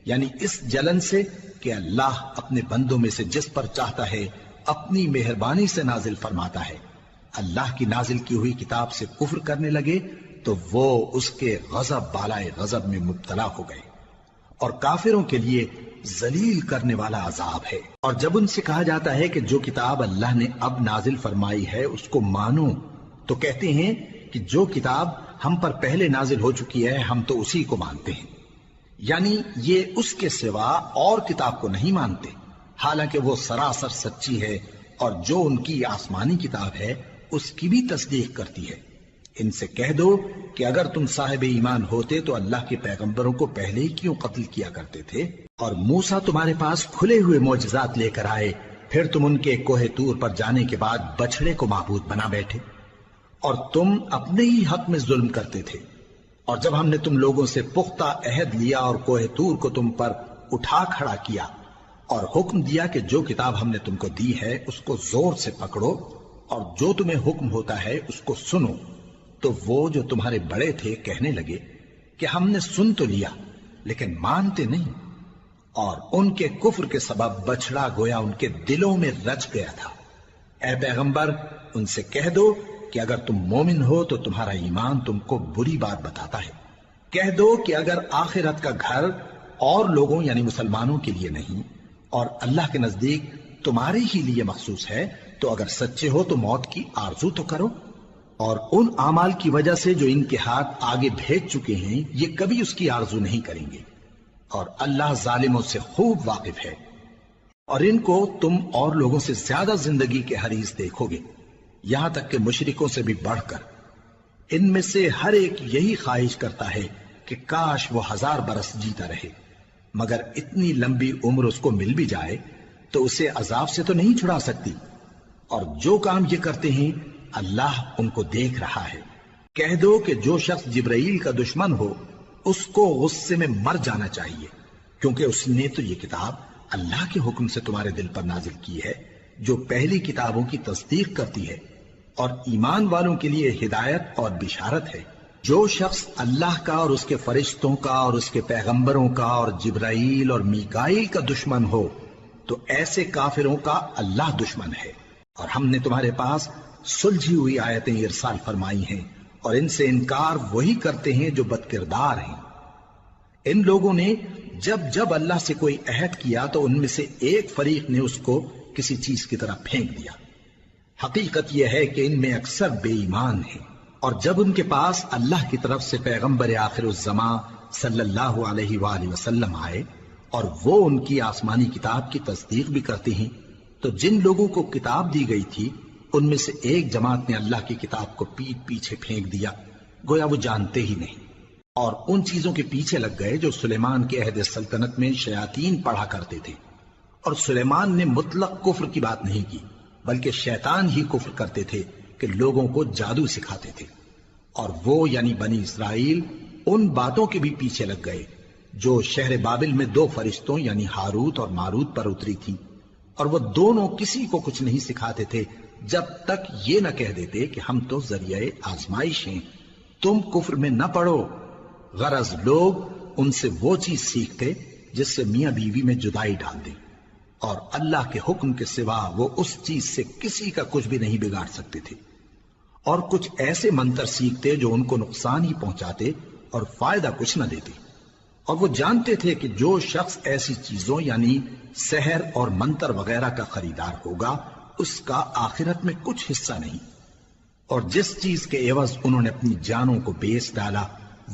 یعنی اس جلن سے کہ اللہ اپنے بندوں میں سے جس پر چاہتا ہے اپنی مہربانی سے نازل فرماتا ہے۔ اللہ کی نازل کی ہوئی کتاب سے کفر کرنے لگے تو وہ اس کے غضب بالائے غضب میں مبتلا ہو گئے، اور کافروں کے لیے ذلیل کرنے والا عذاب ہے۔ اور جب ان سے کہا جاتا ہے کہ جو کتاب اللہ نے اب نازل فرمائی ہے اس کو مانو، تو کہتے ہیں کہ جو کتاب ہم پر پہلے نازل ہو چکی ہے ہم تو اسی کو مانتے ہیں، یعنی یہ اس کے سوا اور کتاب کو نہیں مانتے، حالانکہ وہ سراسر سچی ہے، اور جو ان کی آسمانی کتاب ہے اس کی بھی تصدیق کرتی ہے۔ ان سے کہہ دو کہ اگر تم صاحب ایمان ہوتے تو اللہ کے پیغمبروں کو پہلے ہی کیوں قتل کیا کرتے تھے؟ اور موسیٰ تمہارے پاس کھلے ہوئے معجزات لے کر آئے، پھر تم ان کے کوہ طور پر جانے کے بعد بچڑے کو معبود بنا بیٹھے، اور تم اپنے ہی حق میں ظلم کرتے تھے۔ اور جب ہم نے تم لوگوں سے پختہ عہد لیا اور کوہ طور کو تم پر اٹھا کھڑا کیا اور حکم دیا کہ جو کتاب ہم نے تم کو دی ہے اس کو زور سے پکڑو اور جو تمہیں حکم ہوتا ہے اس کو سنو، تو وہ جو تمہارے بڑے تھے کہنے لگے کہ ہم نے سن تو لیا لیکن مانتے نہیں، اور ان کے کفر کے سبب بچڑا گویا ان کے دلوں میں رچ گیا تھا۔ اے پیغمبر ان سے کہہ دو کہ اگر تم مومن ہو تو تمہارا ایمان تم کو بری بات بتاتا ہے۔ کہہ دو کہ اگر آخرت کا گھر اور لوگوں یعنی مسلمانوں کے لیے نہیں اور اللہ کے نزدیک تمہارے ہی لیے مخصوص ہے تو اگر سچے ہو تو موت کی آرزو تو کرو، اور ان اعمال کی وجہ سے جو ان کے ہاتھ آگے بھیج چکے ہیں یہ کبھی اس کی آرزو نہیں کریں گے، اور اللہ ظالموں سے خوب واقف ہے۔ اور ان کو تم اور لوگوں سے زیادہ زندگی کے حریص دیکھو گے، یہاں تک کہ مشرکوں سے بھی بڑھ کر۔ ان میں سے ہر ایک یہی خواہش کرتا ہے کہ کاش وہ 1000 برس جیتا رہے، مگر اتنی لمبی عمر اس کو مل بھی جائے تو اسے عذاب سے تو نہیں چھڑا سکتی، اور جو کام یہ کرتے ہیں اللہ ان کو دیکھ رہا ہے۔ کہہ دو کہ جو شخص جبرائیل کا دشمن ہو اس کو غصے میں مر جانا چاہیے، کیونکہ اس نے تو یہ کتاب اللہ کے حکم سے تمہارے دل پر نازل کی ہے جو پہلی کتابوں کی تصدیق کرتی ہے، اور ایمان والوں کے لیے ہدایت اور بشارت ہے۔ جو شخص اللہ کا اور اس کے فرشتوں کا اور اس کے پیغمبروں کا اور جبرائیل اور میکائیل کا دشمن ہو تو ایسے کافروں کا اللہ دشمن ہے۔ اور ہم نے تمہارے پاس سلجھی ہوئی آیتیں ارسال فرمائی ہیں، اور ان سے انکار وہی کرتے ہیں جو بد کردار ہیں۔ ان لوگوں نے جب جب اللہ سے کوئی عہد کیا تو ان میں سے ایک فریق نے اس کو کسی چیز کی طرح پھینک دیا۔ حقیقت یہ ہے کہ ان میں اکثر بے ایمان ہیں، اور جب ان کے پاس اللہ کی طرف سے پیغمبر آخر الزماں صلی اللہ علیہ وآلہ وسلم آئے اور وہ ان کی آسمانی کتاب کی تصدیق بھی کرتے ہیں، تو جن لوگوں کو کتاب دی گئی تھی ان میں سے ایک جماعت نے اللہ کی کتاب کو پیٹ پیچھے پھینک دیا، گویا وہ جانتے ہی نہیں، اور ان چیزوں کے پیچھے لگ گئے جو سلیمان کے عہد سلطنت میں شیاطین پڑھا کرتے تھے۔ اور سلیمان نے مطلق کفر کی بات نہیں کی، بلکہ شیطان ہی کفر کرتے تھے کہ لوگوں کو جادو سکھاتے تھے، اور وہ یعنی بنی اسرائیل ان باتوں کے بھی پیچھے لگ گئے جو شہر بابل میں 2 فرشتوں یعنی ہاروت اور ماروت پر اتری تھی، اور وہ دونوں کسی کو کچھ نہیں سکھاتے تھے جب تک یہ نہ کہہ دیتے کہ ہم تو ذریعہ آزمائش ہیں، تم کفر میں نہ پڑو۔ غرض لوگ ان سے وہ چیز سیکھتے جس سے میاں بیوی میں جدائی ڈال دیں، اور اللہ کے حکم کے سوا وہ اس چیز سے کسی کا کچھ بھی نہیں بگاڑ سکتے تھے، اور کچھ ایسے منتر سیکھتے جو ان کو نقصان ہی پہنچاتے اور فائدہ کچھ نہ دیتے، اور وہ جانتے تھے کہ جو شخص ایسی چیزوں یعنی سحر اور منتر وغیرہ کا خریدار ہوگا اس کا آخرت میں کچھ حصہ نہیں، اور جس چیز کے عوض انہوں نے اپنی جانوں کو بیچ ڈالا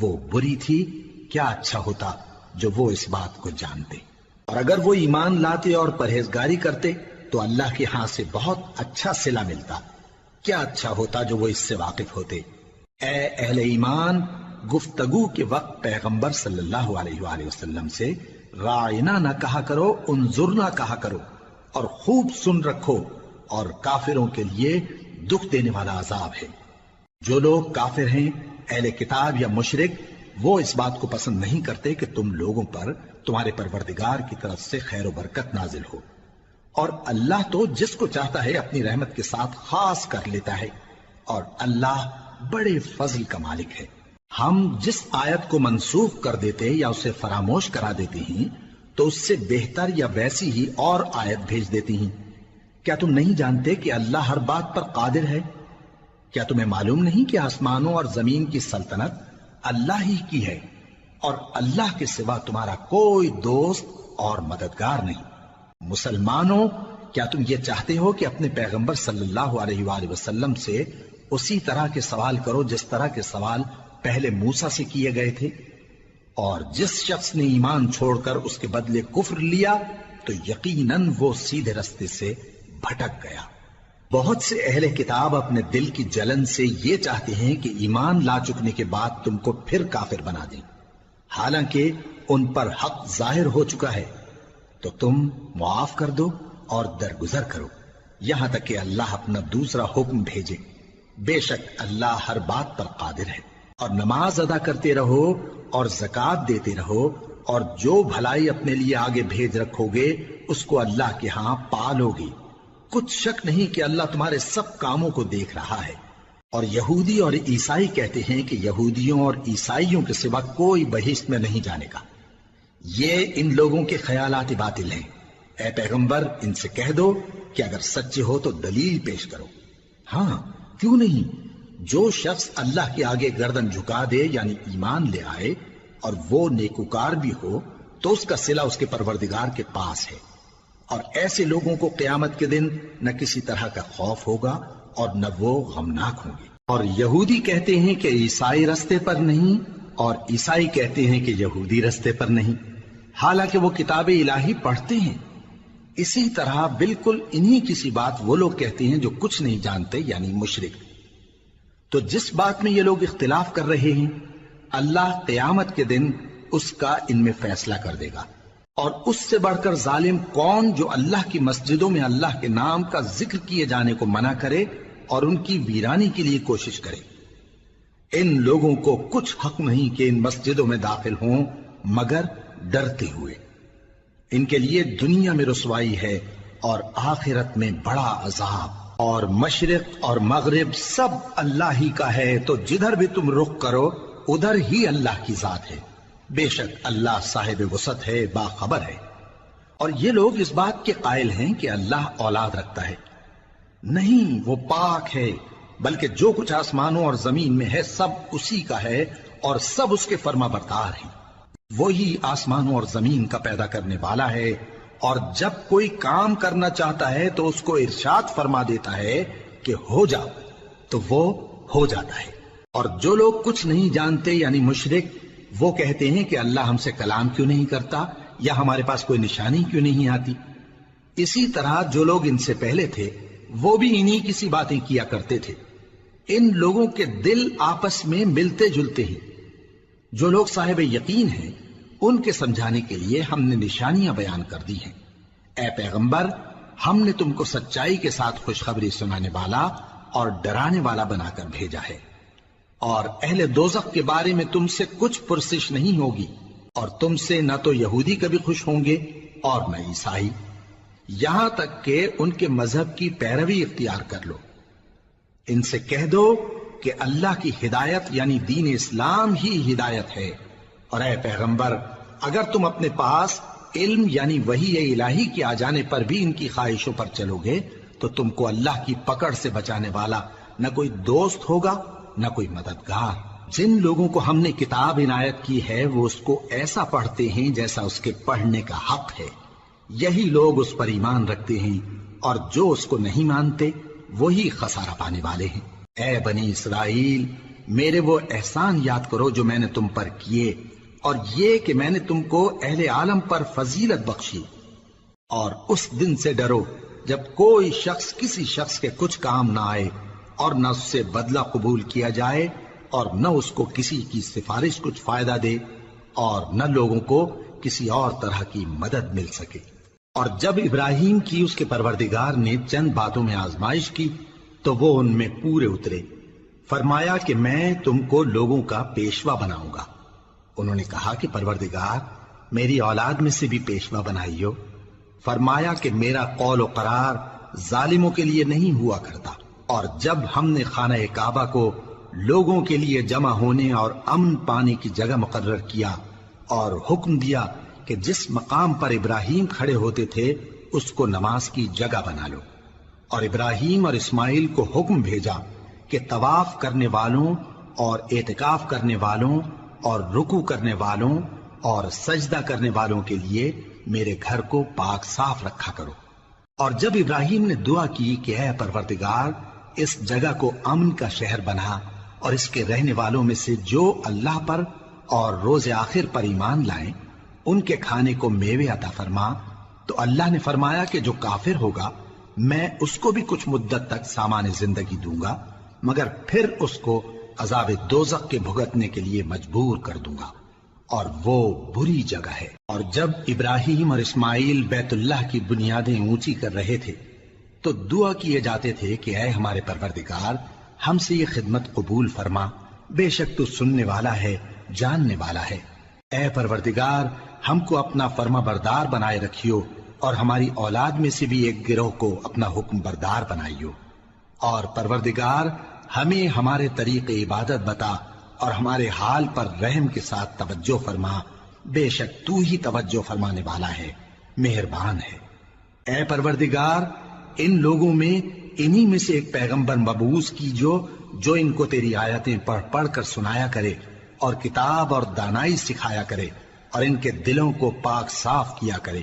وہ بری تھی، کیا اچھا ہوتا جو وہ اس بات کو جانتے۔ اور اگر وہ ایمان لاتے اور پرہیزگاری کرتے تو اللہ کے ہاں سے بہت اچھا صلہ ملتا، کیا اچھا ہوتا جو وہ اس سے واقف ہوتے۔ اے اہل ایمان، گفتگو کے وقت پیغمبر صلی اللہ علیہ وآلہ وسلم سے رائنا نہ کہا کرو، انظرنا کہا کرو، اور خوب سن رکھو، اور کافروں کے لیے دکھ دینے والا عذاب ہے۔ جو لوگ کافر ہیں، اہل کتاب یا مشرک، وہ اس بات کو پسند نہیں کرتے کہ تم لوگوں پر تمہارے پروردگار کی طرف سے خیر و برکت نازل ہو، اور اللہ تو جس کو چاہتا ہے اپنی رحمت کے ساتھ خاص کر لیتا ہے، اور اللہ بڑے فضل کا مالک ہے۔ ہم جس آیت کو منسوخ کر دیتے یا اسے فراموش کرا دیتے ہیں تو اس سے بہتر یا ویسی ہی اور آیت بھیج دیتی ہیں۔ کیا تم نہیں جانتے کہ اللہ ہر بات پر قادر ہے؟ کیا تمہیں معلوم نہیں کہ آسمانوں اور زمین کی سلطنت اللہ ہی کی ہے اور اللہ کے سوا تمہارا کوئی دوست اور مددگار نہیں؟ مسلمانوں، کیا تم یہ چاہتے ہو کہ اپنے پیغمبر صلی اللہ علیہ وآلہ وسلم سے اسی طرح کے سوال کرو جس طرح کے سوال پہلے موسیٰ سے کیے گئے تھے؟ اور جس شخص نے ایمان چھوڑ کر اس کے بدلے کفر لیا تو یقیناً وہ سیدھے رستے سے بھٹک گیا۔ بہت سے اہل کتاب اپنے دل کی جلن سے یہ چاہتے ہیں کہ ایمان لا چکنے کے بعد تم کو پھر کافر بنا دیں، حالانکہ ان پر حق ظاہر ہو چکا ہے۔ تو تم معاف کر دو اور درگزر کرو یہاں تک کہ اللہ اپنا دوسرا حکم بھیجے۔ بے شک اللہ ہر بات پر قادر ہے۔ اور نماز ادا کرتے رہو اور زکوٰۃ دیتے رہو، اور جو بھلائی اپنے لیے آگے بھیج رکھو گے اس کو اللہ کے ہاں پالو گے۔ کچھ شک نہیں کہ اللہ تمہارے سب کاموں کو دیکھ رہا ہے۔ اور یہودی اور عیسائی کہتے ہیں کہ یہودیوں اور عیسائیوں کے سوا کوئی بہشت میں نہیں جانے کا۔ یہ ان لوگوں کے خیالات باطل ہیں۔ اے پیغمبر، ان سے کہہ دو کہ اگر سچے ہو تو دلیل پیش کرو۔ ہاں، کیوں نہیں؟ جو شخص اللہ کے آگے گردن جھکا دے یعنی ایمان لے آئے اور وہ نیکوکار بھی ہو تو اس کا صلہ اس کے پروردگار کے پاس ہے۔ اور ایسے لوگوں کو قیامت کے دن نہ کسی طرح کا خوف ہوگا اور نہ وہ غمناک ہوں گے۔ اور یہودی کہتے ہیں کہ عیسائی رستے پر نہیں، اور عیسائی کہتے ہیں کہ یہودی رستے پر نہیں، حالانکہ وہ کتاب الہی پڑھتے ہیں۔ اسی طرح بالکل انہی کسی بات وہ لوگ کہتے ہیں جو کچھ نہیں جانتے یعنی مشرک۔ تو جس بات میں یہ لوگ اختلاف کر رہے ہیں اللہ قیامت کے دن اس کا ان میں فیصلہ کر دے گا۔ اور اس سے بڑھ کر ظالم کون جو اللہ کی مسجدوں میں اللہ کے نام کا ذکر کیے جانے کو منع کرے اور ان کی ویرانی کے لیے کوشش کرے۔ ان لوگوں کو کچھ حق نہیں کہ ان مسجدوں میں داخل ہوں مگر ڈرتے ہوئے۔ ان کے لیے دنیا میں رسوائی ہے اور آخرت میں بڑا عذاب۔ اور مشرق اور مغرب سب اللہ ہی کا ہے، تو جدھر بھی تم رخ کرو ادھر ہی اللہ کی ذات ہے۔ بے شک اللہ صاحب وسعت ہے، باخبر ہے۔ اور یہ لوگ اس بات کے قائل ہیں کہ اللہ اولاد رکھتا ہے۔ نہیں، وہ پاک ہے، بلکہ جو کچھ آسمانوں اور زمین میں ہے سب اسی کا ہے اور سب اس کے فرما بردار ہیں۔ وہی آسمانوں اور زمین کا پیدا کرنے والا ہے، اور جب کوئی کام کرنا چاہتا ہے تو اس کو ارشاد فرما دیتا ہے کہ ہو جا، تو وہ ہو جاتا ہے۔ اور جو لوگ کچھ نہیں جانتے یعنی مشرک، وہ کہتے ہیں کہ اللہ ہم سے کلام کیوں نہیں کرتا یا ہمارے پاس کوئی نشانی کیوں نہیں آتی۔ اسی طرح جو لوگ ان سے پہلے تھے وہ بھی انہی کسی باتیں کیا کرتے تھے۔ ان لوگوں کے دل آپس میں ملتے جلتے ہیں۔ جو لوگ صاحب یقین ہیں ان کے سمجھانے کے لیے ہم نے نشانیاں بیان کر دی ہیں۔ اے پیغمبر، ہم نے تم کو سچائی کے ساتھ خوشخبری سنانے والا اور ڈرانے والا بنا کر بھیجا ہے۔ اور اہل دوزخ کے بارے میں تم سے کچھ پرسش نہیں ہوگی، اور تم سے نہ تو یہودی کبھی خوش ہوں گے اور نہ عیسائی، یہاں تک کہ ان کے مذہب کی پیروی اختیار کر لو۔ ان سے کہہ دو کہ اللہ کی ہدایت یعنی دین اسلام ہی ہدایت ہے۔ اور اے پیغمبر، اگر تم اپنے پاس علم یعنی وحی الہی کے آ جانے پر بھی ان کی خواہشوں پر چلو گے تو تم کو اللہ کی پکڑ سے بچانے والا نہ کوئی دوست ہوگا نہ کوئی مددگار۔ جن لوگوں کو ہم نے کتاب عنایت کی ہے وہ اس کو ایسا پڑھتے ہیں جیسا اس کے پڑھنے کا حق ہے، یہی لوگ اس پر ایمان رکھتے ہیں، اور جو اس کو نہیں مانتے وہی خسارہ پانے والے ہیں۔ اے بنی اسرائیل، میرے وہ احسان یاد کرو جو میں نے تم پر کیے، اور یہ کہ میں نے تم کو اہل عالم پر فضیلت بخشی۔ اور اس دن سے ڈرو جب کوئی شخص کسی شخص کے کچھ کام نہ آئے اور نہ اس سے بدلہ قبول کیا جائے، اور نہ اس کو کسی کی سفارش کچھ فائدہ دے، اور نہ لوگوں کو کسی اور طرح کی مدد مل سکے۔ اور جب ابراہیم کی اس کے پروردگار نے چند باتوں میں آزمائش کی تو وہ ان میں پورے اترے۔ فرمایا کہ میں تم کو لوگوں کا پیشوا بناؤں گا۔ انہوں نے کہا کہ پروردگار، میری اولاد میں سے بھی پیشوا بنائی ہو۔ فرمایا کہ میرا قول و قرار ظالموں کے لیے نہیں ہوا کرتا، اور جب ہم نے خانہ کعبہ کو لوگوں کے لیے جمع ہونے اور امن پانے کی جگہ مقرر کیا اور حکم دیا کہ جس مقام پر ابراہیم کھڑے ہوتے تھے اس کو نماز کی جگہ بنا لو، اور ابراہیم اور اسماعیل کو حکم بھیجا کہ طواف کرنے والوں اور اعتکاف کرنے والوں اور رکوع کرنے والوں اور سجدہ کرنے والوں کے لیے میرے گھر کو پاک صاف رکھا کرو۔ اور جب ابراہیم نے دعا کی کہ اے پروردگار اس جگہ کو امن کا شہر بنا اور اس کے رہنے والوں میں سے جو اللہ پر اور روز آخر پر ایمان لائیں ان کے کھانے کو میوے عطا فرما، تو اللہ نے فرمایا کہ جو کافر ہوگا میں اس کو بھی کچھ مدت تک سامان زندگی دوں گا، مگر پھر اس کو عذاب دوزخ کے بھگتنے کے لیے مجبور کر دوں گا، اور وہ بری جگہ ہے۔ اور جب ابراہیم اور اسماعیل بیت اللہ کی بنیادیں اونچی کر رہے تھے تو دعا کیے جاتے تھے کہ اے ہمارے پروردگار ہم سے یہ خدمت قبول فرما، بے شک تو سننے والا ہے، جاننے والا ہے۔ اے پروردگار ہم کو اپنا فرما بردار بنائے رکھیو، اور ہماری اولاد میں سے بھی ایک گروہ کو اپنا حکم بردار بنائیو، اور پروردگار ہمیں ہمارے طریق عبادت بتا اور ہمارے حال پر رحم کے ساتھ توجہ فرما، بے شک تو ہی توجہ فرمانے والا ہے، مہربان ہے۔ اے پروردگار ان لوگوں میں انہی میں سے ایک پیغمبر مبعوث کی جو ان کو تیری آیتیں پڑھ پڑھ کر سنایا کرے اور کتاب اور دانائی سکھایا کرے اور ان کے دلوں کو پاک صاف کیا کرے،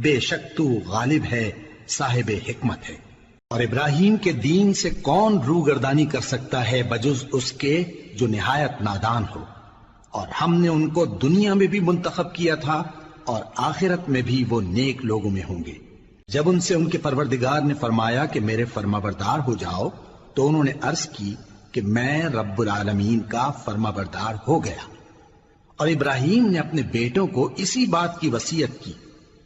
بے شک تو غالب ہے، صاحب حکمت ہے۔ اور ابراہیم کے دین سے کون روگردانی کر سکتا ہے بجز اس کے جو نہایت نادان ہو، اور ہم نے ان کو دنیا میں بھی منتخب کیا تھا اور آخرت میں بھی وہ نیک لوگوں میں ہوں گے۔ جب ان سے ان کے پروردگار نے فرمایا کہ میرے فرمانبردار ہو جاؤ تو انہوں نے عرض کی کہ میں رب العالمین کا فرمانبردار ہو گیا۔ اور ابراہیم نے اپنے بیٹوں کو اسی بات کی وصیت کی،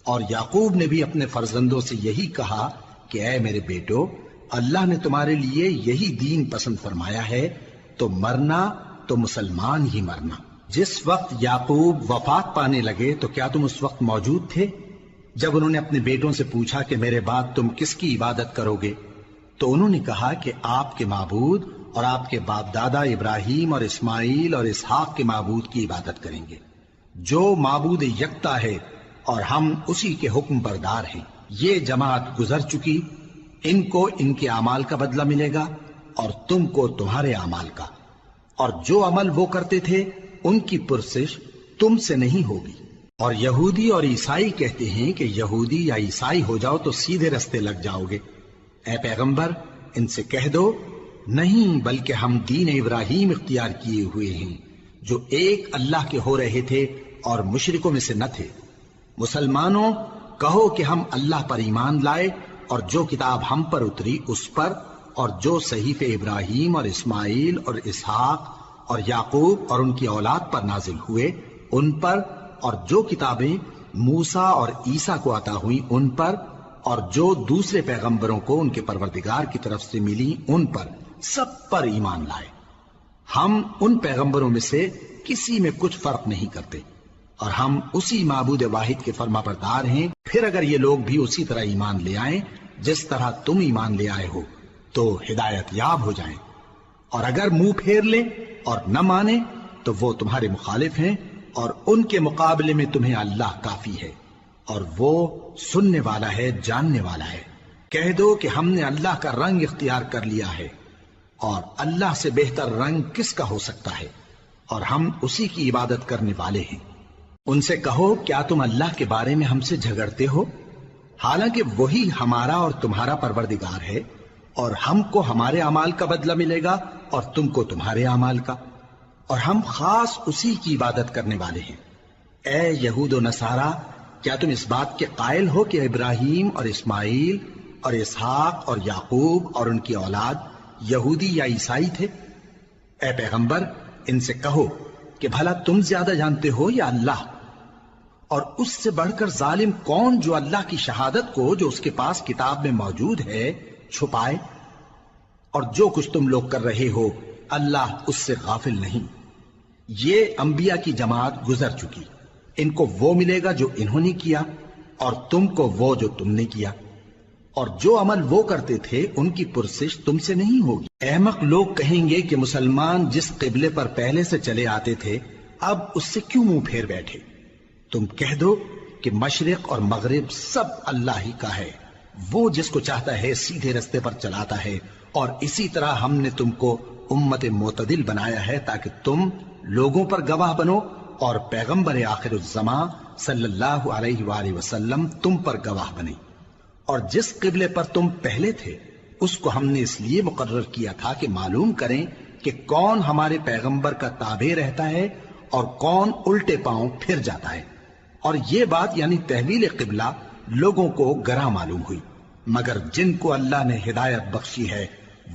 اور یعقوب نے بھی اپنے فرزندوں سے یہی کہا کہ اے میرے بیٹو، اللہ نے تمہارے لیے یہی دین پسند فرمایا ہے، تو مرنا تو مسلمان ہی مرنا۔ جس وقت یعقوب وفات پانے لگے تو کیا تم اس وقت موجود تھے جب انہوں نے اپنے بیٹوں سے پوچھا کہ میرے بعد تم کس کی عبادت کرو گے؟ تو انہوں نے کہا کہ آپ کے معبود اور آپ کے باپ دادا ابراہیم اور اسماعیل اور اسحاق کے معبود کی عبادت کریں گے، جو معبود یکتا ہے اور ہم اسی کے حکم بردار ہیں۔ یہ جماعت گزر چکی، ان کو ان کے اعمال کا بدلہ ملے گا اور تم کو تمہارے اعمال کا، اور جو عمل وہ کرتے تھے ان کی پرسش تم سے نہیں ہوگی۔ اور یہودی اور عیسائی کہتے ہیں کہ یہودی یا عیسائی ہو جاؤ تو سیدھے رستے لگ جاؤ گے۔ اے پیغمبر ان سے کہہ دو نہیں، بلکہ ہم دین ابراہیم اختیار کیے ہوئے ہیں جو ایک اللہ کے ہو رہے تھے اور مشرکوں میں سے نہ تھے۔ مسلمانوں کہو کہ ہم اللہ پر ایمان لائے اور جو کتاب ہم پر اتری اس پر، اور جو صحیفے ابراہیم اور اسماعیل اور اسحاق اور یعقوب اور ان کی اولاد پر نازل ہوئے ان پر، اور جو کتابیں موسیٰ اور عیسیٰ کو عطا ہوئیں ان پر، اور جو دوسرے پیغمبروں کو ان کے پروردگار کی طرف سے ملی ان پر، سب پر ایمان لائے۔ ہم ان پیغمبروں میں سے کسی میں کچھ فرق نہیں کرتے، اور ہم اسی معبود واحد کے فرما بردار ہیں۔ پھر اگر یہ لوگ بھی اسی طرح ایمان لے آئیں جس طرح تم ایمان لے آئے ہو تو ہدایت یاب ہو جائیں، اور اگر منہ پھیر لیں اور نہ مانیں تو وہ تمہارے مخالف ہیں، اور ان کے مقابلے میں تمہیں اللہ کافی ہے، اور وہ سننے والا ہے، جاننے والا ہے۔ کہہ دو کہ ہم نے اللہ کا رنگ اختیار کر لیا ہے، اور اللہ سے بہتر رنگ کس کا ہو سکتا ہے، اور ہم اسی کی عبادت کرنے والے ہیں۔ ان سے کہو کیا تم اللہ کے بارے میں ہم سے جھگڑتے ہو، حالانکہ وہی ہمارا اور تمہارا پروردگار ہے، اور ہم کو ہمارے اعمال کا بدلہ ملے گا اور تم کو تمہارے اعمال کا، اور ہم خاص اسی کی عبادت کرنے والے ہیں۔ اے یہود و نصارا، کیا تم اس بات کے قائل ہو کہ ابراہیم اور اسماعیل اور اسحاق اور یعقوب اور ان کی اولاد یہودی یا عیسائی تھے؟ اے پیغمبر ان سے کہو کہ بھلا تم زیادہ جانتے ہو یا اللہ؟ اور اس سے بڑھ کر ظالم کون جو اللہ کی شہادت کو جو اس کے پاس کتاب میں موجود ہے چھپائے؟ اور جو کچھ تم لوگ کر رہے ہو اللہ اس سے غافل نہیں۔ یہ انبیاء کی جماعت گزر چکی، ان کو وہ ملے گا جو انہوں نے کیا، اور تم کو وہ جو تم نے کیا۔ اور جو عمل وہ کرتے تھے ان کی پرسش تم سے نہیں ہوگی۔ احمق لوگ کہیں گے کہ مسلمان جس قبلے پر پہلے سے چلے آتے تھے اب اس سے کیوں منہ پھیر بیٹھے؟ تم کہہ دو کہ مشرق اور مغرب سب اللہ ہی کا ہے، وہ جس کو چاہتا ہے سیدھے رستے پر چلاتا ہے، اور اسی طرح ہم نے تم کو امت معتدل بنایا ہے تاکہ تم لوگوں پر گواہ بنو اور پیغمبر آخر الزمان صلی اللہ علیہ وآلہ وسلم تم پر گواہ بنے۔ اور جس قبلے پر تم پہلے تھے اس کو ہم نے اس لیے مقرر کیا تھا کہ معلوم کریں کہ کون ہمارے پیغمبر کا تابع رہتا ہے اور کون الٹے پاؤں پھر جاتا ہے۔ اور یہ بات یعنی تحویل قبلہ لوگوں کو گراں معلوم ہوئی، مگر جن کو اللہ نے ہدایت بخشی ہے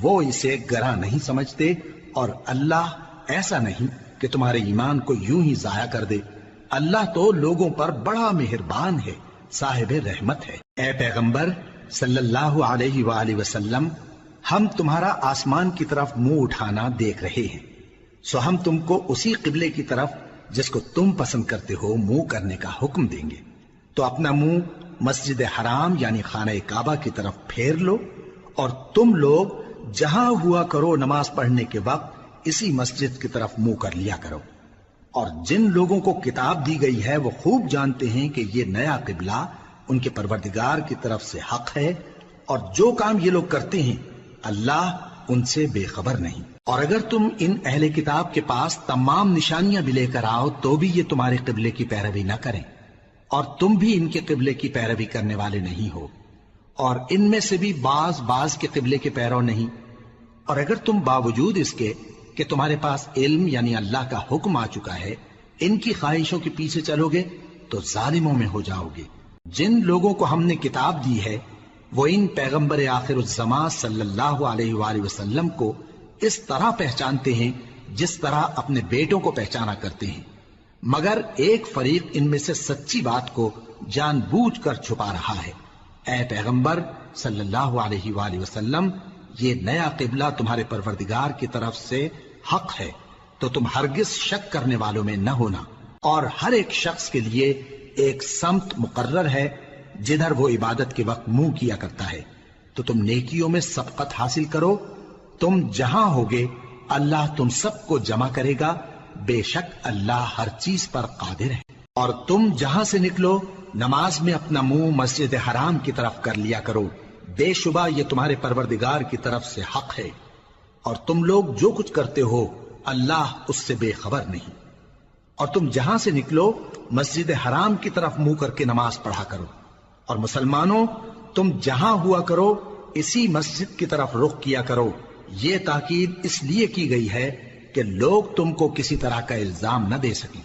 وہ اسے گراں نہیں سمجھتے، اور اللہ ایسا نہیں کہ تمہارے ایمان کو یوں ہی ضائع کر دے۔ اللہ تو لوگوں پر بڑا مہربان ہے، صاحب رحمت ہے۔ اے پیغمبر صلی اللہ علیہ وآلہ وسلم، ہم تمہارا آسمان کی طرف منہ اٹھانا دیکھ رہے ہیں، سو ہم تم کو اسی قبلے کی طرف جس کو تم پسند کرتے ہو منہ کرنے کا حکم دیں گے۔ تو اپنا منہ مسجد حرام یعنی خانہ کعبہ کی طرف پھیر لو، اور تم لوگ جہاں ہوا کرو نماز پڑھنے کے وقت اسی مسجد کی طرف منہ کر لیا کرو۔ اور جن لوگوں کو کتاب دی گئی ہے وہ خوب جانتے ہیں کہ یہ نیا قبلہ ان کے پروردگار کی طرف سے حق ہے، اور جو کام یہ لوگ کرتے ہیں اللہ ان سے بے خبر نہیں۔ اور اگر تم ان اہل کتاب کے پاس تمام نشانیاں بھی لے کر آؤ تو بھی یہ تمہارے قبلے کی پیروی نہ کریں، اور تم بھی ان کے قبلے کی پیروی کرنے والے نہیں ہو، اور ان میں سے بھی بعض کے قبلے کے پیرو نہیں۔ اور اگر تم باوجود اس کے کہ تمہارے پاس علم یعنی اللہ کا حکم آ چکا ہے ان کی خواہشوں کے پیچھے چلو گے تو ظالموں میں ہو جاؤ گے۔ جن لوگوں کو ہم نے کتاب دی ہے وہ ان پیغمبر آخر الزمان صلی اللہ علیہ وآلہ وسلم کو اس طرح پہچانتے ہیں جس طرح اپنے بیٹوں کو پہچانا کرتے ہیں، مگر ایک فریق ان میں سے سچی بات کو جان بوجھ کر چھپا رہا ہے۔ اے پیغمبر صلی اللہ علیہ وآلہ وسلم، یہ نیا قبلہ تمہارے پروردگار کی طرف سے حق ہے، تو تم ہرگز شک کرنے والوں میں نہ ہونا، اور ہر ایک شخص کے لیے ایک سمت مقرر ہے جدھر وہ عبادت کے وقت منہ کیا کرتا ہے، تو تم نیکیوں میں سبقت حاصل کرو۔ تم جہاں ہوگے اللہ تم سب کو جمع کرے گا، بے شک اللہ ہر چیز پر قادر ہے۔ اور تم جہاں سے نکلو نماز میں اپنا منہ مسجد حرام کی طرف کر لیا کرو، بے شبہ یہ تمہارے پروردگار کی طرف سے حق ہے، اور تم لوگ جو کچھ کرتے ہو اللہ اس سے بے خبر نہیں۔ اور تم جہاں سے نکلو مسجد حرام کی طرف منہ کر کے نماز پڑھا کرو، اور مسلمانوں تم جہاں ہوا کرو اسی مسجد کی طرف رخ کیا کرو۔ یہ تاکید اس لیے کی گئی ہے کہ لوگ تم کو کسی طرح کا الزام نہ دے سکیں،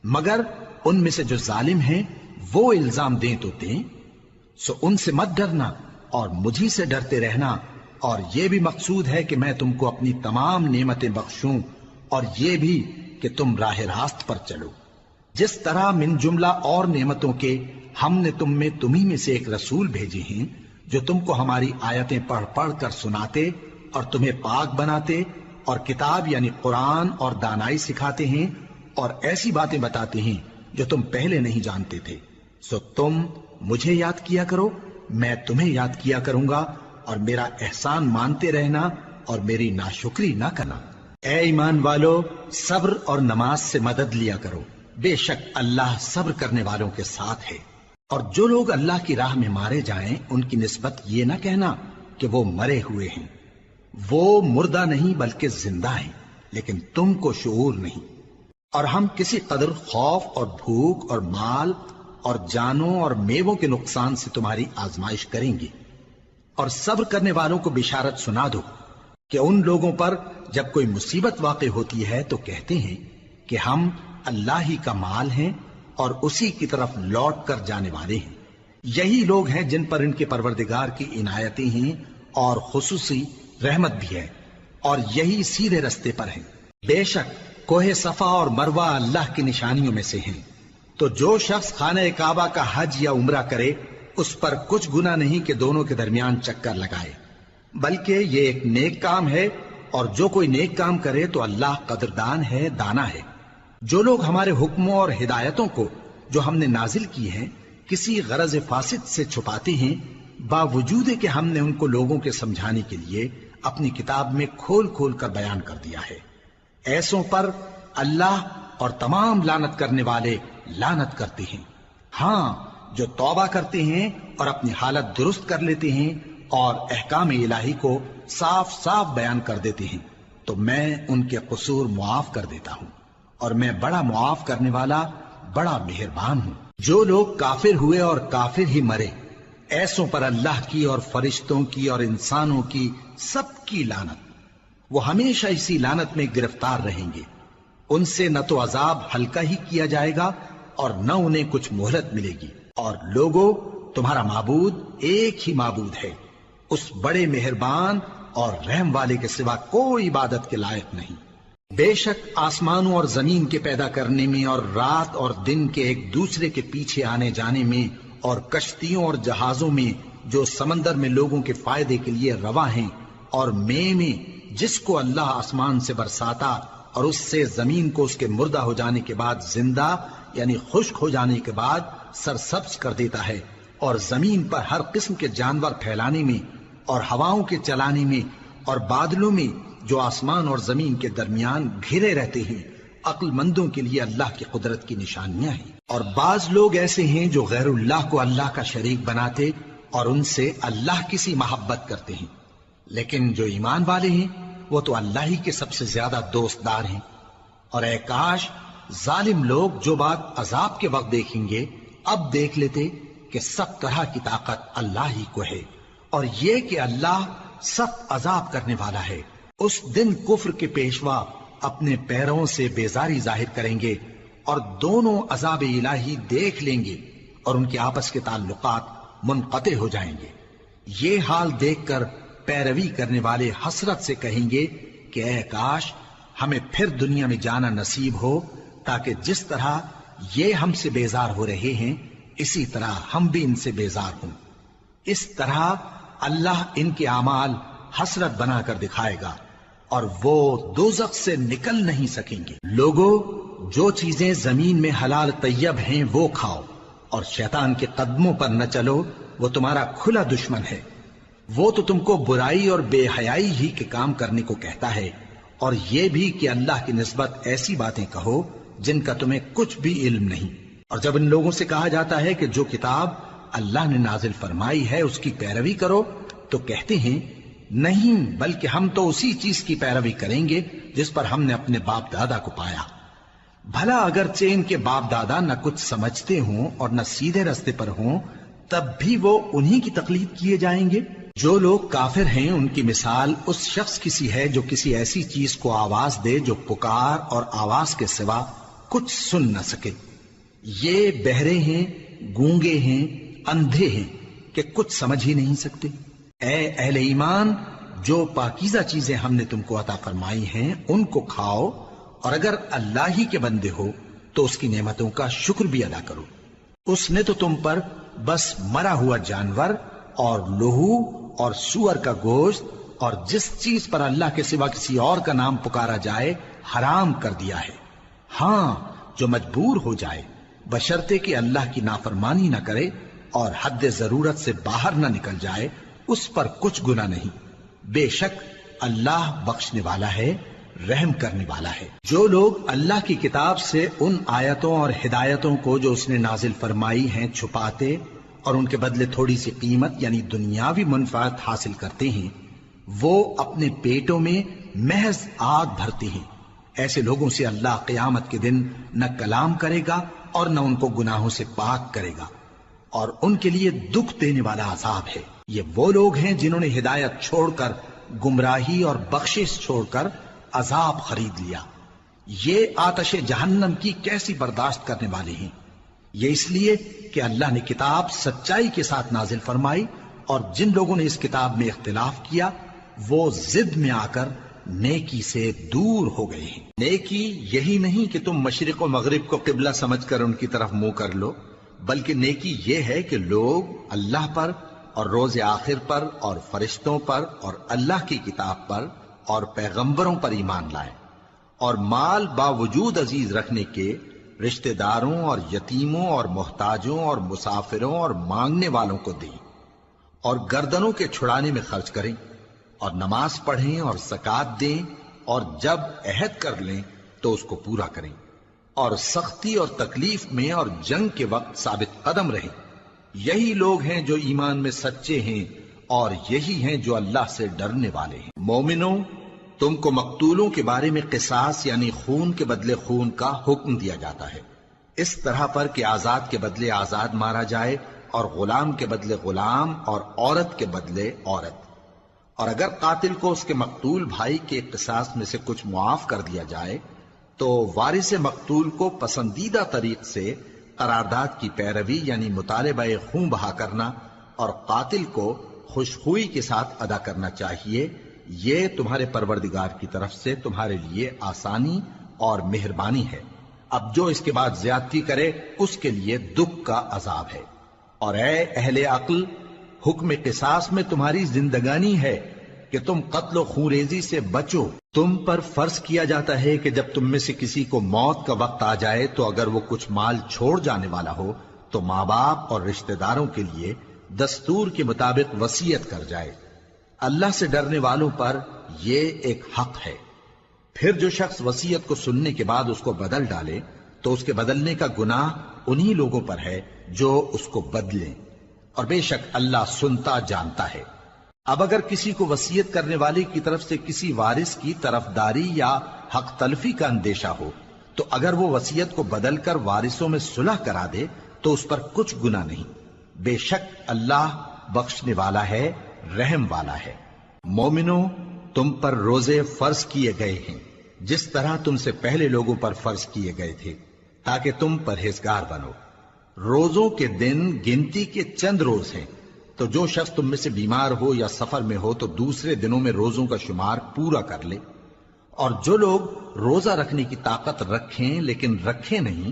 مگر ان میں سے جو ظالم ہیں وہ الزام دیں تو دیں، سو ان سے مت ڈرنا اور مجھی سے ڈرتے رہنا، اور یہ بھی مقصود ہے کہ میں تم کو اپنی تمام نعمتیں بخشوں، اور یہ بھی کہ تم راہ راست پر چلو۔ جس طرح من جملہ اور نعمتوں کے ہم نے تمہیں میں سے ایک رسول بھیجے ہیں جو تم کو ہماری آیتیں پڑھ پڑھ کر سناتے اور تمہیں پاک بناتے، اور کتاب یعنی قرآن اور دانائی سکھاتے ہیں، اور ایسی باتیں بتاتے ہیں جو تم پہلے نہیں جانتے تھے، سو تم مجھے یاد کیا کرو، میں تمہیں یاد کیا کروں گا، اور میرا احسان مانتے رہنا اور میری ناشکری نہ کرنا۔ اے ایمان والو، صبر اور نماز سے مدد لیا کرو، بے شک اللہ صبر کرنے والوں کے ساتھ ہے۔ اور جو لوگ اللہ کی راہ میں مارے جائیں ان کی نسبت یہ نہ کہنا کہ وہ مرے ہوئے ہیں، وہ مردہ نہیں بلکہ زندہ ہیں، لیکن تم کو شعور نہیں۔ اور ہم کسی قدر خوف اور بھوک اور مال اور جانوں اور میووں کے نقصان سے تمہاری آزمائش کریں گے، اور صبر کرنے والوں کو بشارت سنا دو کہ ان لوگوں پر جب کوئی مصیبت واقع ہوتی ہے تو کہتے ہیں کہ ہم اللہ ہی کا مال ہیں اور اسی کی طرف لوٹ کر جانے والے ہیں۔ یہی لوگ ہیں جن پر ان کے پروردگار کی عنایتیں ہیں اور خصوصی رحمت بھی ہے، اور یہی سیدھے رستے پر ہیں۔ بے شک کوہ صفا اور مروہ اللہ کی نشانیوں میں سے ہیں، تو جو شخص خانہ کعبہ کا حج یا عمرہ کرے اس پر کچھ گناہ نہیں کہ دونوں کے درمیان چکر لگائے، بلکہ یہ ایک نیک کام ہے، اور جو کوئی نیک کام کرے تو اللہ قدردان ہے، دانا ہے۔ جو لوگ ہمارے حکموں اور ہدایتوں کو جو ہم نے نازل کی ہیں کسی غرض فاسد سے چھپاتے ہیں باوجود کہ ہم نے ان کو لوگوں کے سمجھانے کے لیے اپنی کتاب میں کھول کھول کر بیان کر دیا ہے۔ ایسوں پر اللہ اور تمام لعنت کرنے والے لعنت کرتے ہیں۔ ہاں، جو توبہ کرتے ہیں اور اپنی حالت درست کر لیتے ہیں اور احکام الہی کو صاف صاف بیان کر دیتے ہیں تو میں ان کے قصور معاف کر دیتا ہوں، اور میں بڑا معاف کرنے والا، بڑا مہربان ہوں۔ جو لوگ کافر ہوئے اور کافر ہی مرے، ایسوں پر اللہ کی اور فرشتوں کی اور انسانوں کی سب کی لعنت، وہ ہمیشہ اسی لعنت میں گرفتار رہیں گے۔ ان سے نہ تو عذاب ہلکا ہی کیا جائے گا اور نہ انہیں کچھ مہلت ملے گی۔ اور لوگوں، تمہارا معبود ایک ہی معبود ہے، اس بڑے مہربان اور رحم والے کے سوا کوئی عبادت کے لائق نہیں۔ بے شک آسمانوں اور زمین کے پیدا کرنے میں اور رات اور دن کے ایک دوسرے کے پیچھے آنے جانے میں اور کشتیوں اور جہازوں میں جو سمندر میں لوگوں کے فائدے کے لیے رواں ہیں، اور میں جس کو اللہ آسمان سے برساتا اور اس سے زمین کو اس کے مردہ ہو جانے کے بعد زندہ یعنی خشک ہو جانے کے بعد سرسبز کر دیتا ہے، اور زمین پر ہر قسم کے جانور پھیلانے میں اور ہواؤں کے چلانے میں اور بادلوں میں جو آسمان اور زمین کے درمیان گھرے رہتے ہیں، عقل مندوں کے لیے اللہ کی قدرت کی نشانیاں ہیں۔ اور بعض لوگ ایسے ہیں جو غیر اللہ کو اللہ کا شریک بناتے اور ان سے اللہ کی سی محبت کرتے ہیں، لیکن جو ایمان والے ہیں وہ تو اللہ ہی کے سب سے زیادہ دوست دار ہیں۔ اور اے کاش ظالم لوگ جو بات عذاب کے وقت دیکھیں گے اب دیکھ لیتے کہ سب طرح کی طاقت اللہ ہی کو ہے، اور یہ کہ اللہ سخت عذاب کرنے والا ہے۔ اس دن کفر کے پیشوا اپنے پیروں سے بیزاری ظاہر کریں گے اور دونوں عذاب الہی دیکھ لیں گے اور ان کے آپس کے تعلقات منقطع ہو جائیں گے۔ یہ حال دیکھ کر پیروی کرنے والے حسرت سے کہیں گے کہ اے کاش ہمیں پھر دنیا میں جانا نصیب ہو، تاکہ جس طرح یہ ہم سے بیزار ہو رہے ہیں اسی طرح ہم بھی ان سے بیزار ہوں۔ اس طرح اللہ ان کے اعمال حسرت بنا کر دکھائے گا اور وہ دوزخ سے نکل نہیں سکیں گے۔ لوگوں، جو چیزیں زمین میں حلال طیب ہیں وہ کھاؤ، اور شیطان کے قدموں پر نہ چلو، وہ تمہارا کھلا دشمن ہے۔ وہ تو تم کو برائی اور بے حیائی ہی کے کام کرنے کو کہتا ہے، اور یہ بھی کہ اللہ کی نسبت ایسی باتیں کہو جن کا تمہیں کچھ بھی علم نہیں۔ اور جب ان لوگوں سے کہا جاتا ہے کہ جو کتاب اللہ نے نازل فرمائی ہے اس کی پیروی کرو، تو کہتے ہیں نہیں، بلکہ ہم تو اسی چیز کی پیروی کریں گے جس پر ہم نے اپنے باپ دادا کو پایا۔ بھلا اگرچہ ان کے باپ دادا نہ کچھ سمجھتے ہوں اور نہ سیدھے رستے پر ہوں، تب بھی وہ انہی کی تقلید کیے جائیں گے۔ جو لوگ کافر ہیں ان کی مثال اس شخص کی سی ہے جو کسی ایسی چیز کو آواز دے جو پکار اور آواز کے سوا کچھ سن نہ سکے۔ یہ بہرے ہیں، گونگے ہیں، اندھے ہیں کہ کچھ سمجھ ہی نہیں سکتے۔ اے اہل ایمان، جو پاکیزہ چیزیں ہم نے تم کو عطا فرمائی ہیں ان کو کھاؤ، اور اگر اللہ ہی کے بندے ہو تو اس کی نعمتوں کا شکر بھی ادا کرو۔ اس نے تو تم پر بس مرا ہوا جانور اور لہو اور سور کا گوشت اور جس چیز پر اللہ کے سوا کسی اور کا نام پکارا جائے حرام کر دیا ہے۔ ہاں، جو مجبور ہو جائے بشرطے کہ اللہ کی نافرمانی نہ کرے اور حد ضرورت سے باہر نہ نکل جائے، اس پر کچھ گناہ نہیں۔ بے شک اللہ بخشنے والا ہے، رحم کرنے والا ہے۔ جو لوگ اللہ کی کتاب سے ان آیتوں اور ہدایتوں کو جو اس نے نازل فرمائی ہیں چھپاتے اور ان کے بدلے تھوڑی سی قیمت یعنی دنیاوی منفعت حاصل کرتے ہیں، وہ اپنے پیٹوں میں محض آگ بھرتے ہیں۔ ایسے لوگوں سے اللہ قیامت کے دن نہ کلام کرے گا اور نہ ان کو گناہوں سے پاک کرے گا، اور ان کے لیے دکھ دینے والا عذاب ہے۔ یہ وہ لوگ ہیں جنہوں نے ہدایت چھوڑ کر گمراہی اور بخشش چھوڑ کر عذاب خرید لیا۔ یہ آتش جہنم کی کیسی برداشت کرنے والے ہیں۔ یہ اس لیے کہ اللہ نے کتاب سچائی کے ساتھ نازل فرمائی، اور جن لوگوں نے اس کتاب میں اختلاف کیا وہ ضد میں آ کر نیکی سے دور ہو گئے ہیں۔ نیکی یہی نہیں کہ تم مشرق و مغرب کو قبلہ سمجھ کر ان کی طرف منہ کر لو، بلکہ نیکی یہ ہے کہ لوگ اللہ پر اور روز آخر پر اور فرشتوں پر اور اللہ کی کتاب پر اور پیغمبروں پر ایمان لائیں، اور مال باوجود عزیز رکھنے کے رشتہ داروں اور یتیموں اور محتاجوں اور مسافروں اور مانگنے والوں کو دیں، اور گردنوں کے چھڑانے میں خرچ کریں، اور نماز پڑھیں اور زکات دیں، اور جب عہد کر لیں تو اس کو پورا کریں، اور سختی اور تکلیف میں اور جنگ کے وقت ثابت قدم رہیں۔ یہی لوگ ہیں جو ایمان میں سچے ہیں، اور یہی ہیں جو اللہ سے ڈرنے والے ہیں۔ مومنوں، تم کو مقتولوں کے بارے میں قصاص یعنی خون کے بدلے خون کا حکم دیا جاتا ہے، اس طرح پر کہ آزاد کے بدلے آزاد مارا جائے، اور غلام کے بدلے غلام، اور عورت کے بدلے عورت۔ اور اگر قاتل کو اس کے مقتول بھائی کے قصاص میں سے کچھ معاف کر دیا جائے تو وارث مقتول کو پسندیدہ طریق سے قرارداد کی پیروی یعنی مطالبہ خون بہا کرنا اور قاتل کو خوشخوئی کے ساتھ ادا کرنا چاہیے۔ یہ تمہارے پروردگار کی طرف سے تمہارے لیے آسانی اور مہربانی ہے۔ اب جو اس کے بعد زیادتی کرے اس کے لیے دکھ کا عذاب ہے۔ اور اے اہل عقل، حکم قصاص میں تمہاری زندگانی ہے کہ تم قتل و خونریزی سے بچو۔ تم پر فرض کیا جاتا ہے کہ جب تم میں سے کسی کو موت کا وقت آ جائے تو اگر وہ کچھ مال چھوڑ جانے والا ہو تو ماں باپ اور رشتہ داروں کے لیے دستور کے مطابق وصیت کر جائے۔ اللہ سے ڈرنے والوں پر یہ ایک حق ہے۔ پھر جو شخص وصیت کو سننے کے بعد اس کو بدل ڈالے تو اس کے بدلنے کا گناہ انہی لوگوں پر ہے جو اس کو بدلیں، اور بے شک اللہ سنتا جانتا ہے۔ اب اگر کسی کو وصیت کرنے والے کی طرف سے کسی وارث کی طرفداری یا حق تلفی کا اندیشہ ہو تو اگر وہ وصیت کو بدل کر وارثوں میں صلح کرا دے تو اس پر کچھ گناہ نہیں، بے شک اللہ بخشنے والا ہے، رحم والا ہے۔ مومنوں، تم پر روزے فرض کیے گئے ہیں جس طرح تم سے پہلے لوگوں پر فرض کیے گئے تھے تاکہ تم پرہیزگار بنو۔ روزوں کے دن گنتی کے چند روز ہیں، تو جو شخص تم میں سے بیمار ہو یا سفر میں ہو تو دوسرے دنوں میں روزوں کا شمار پورا کر لے۔ اور جو لوگ روزہ رکھنے کی طاقت رکھیں لیکن رکھیں نہیں،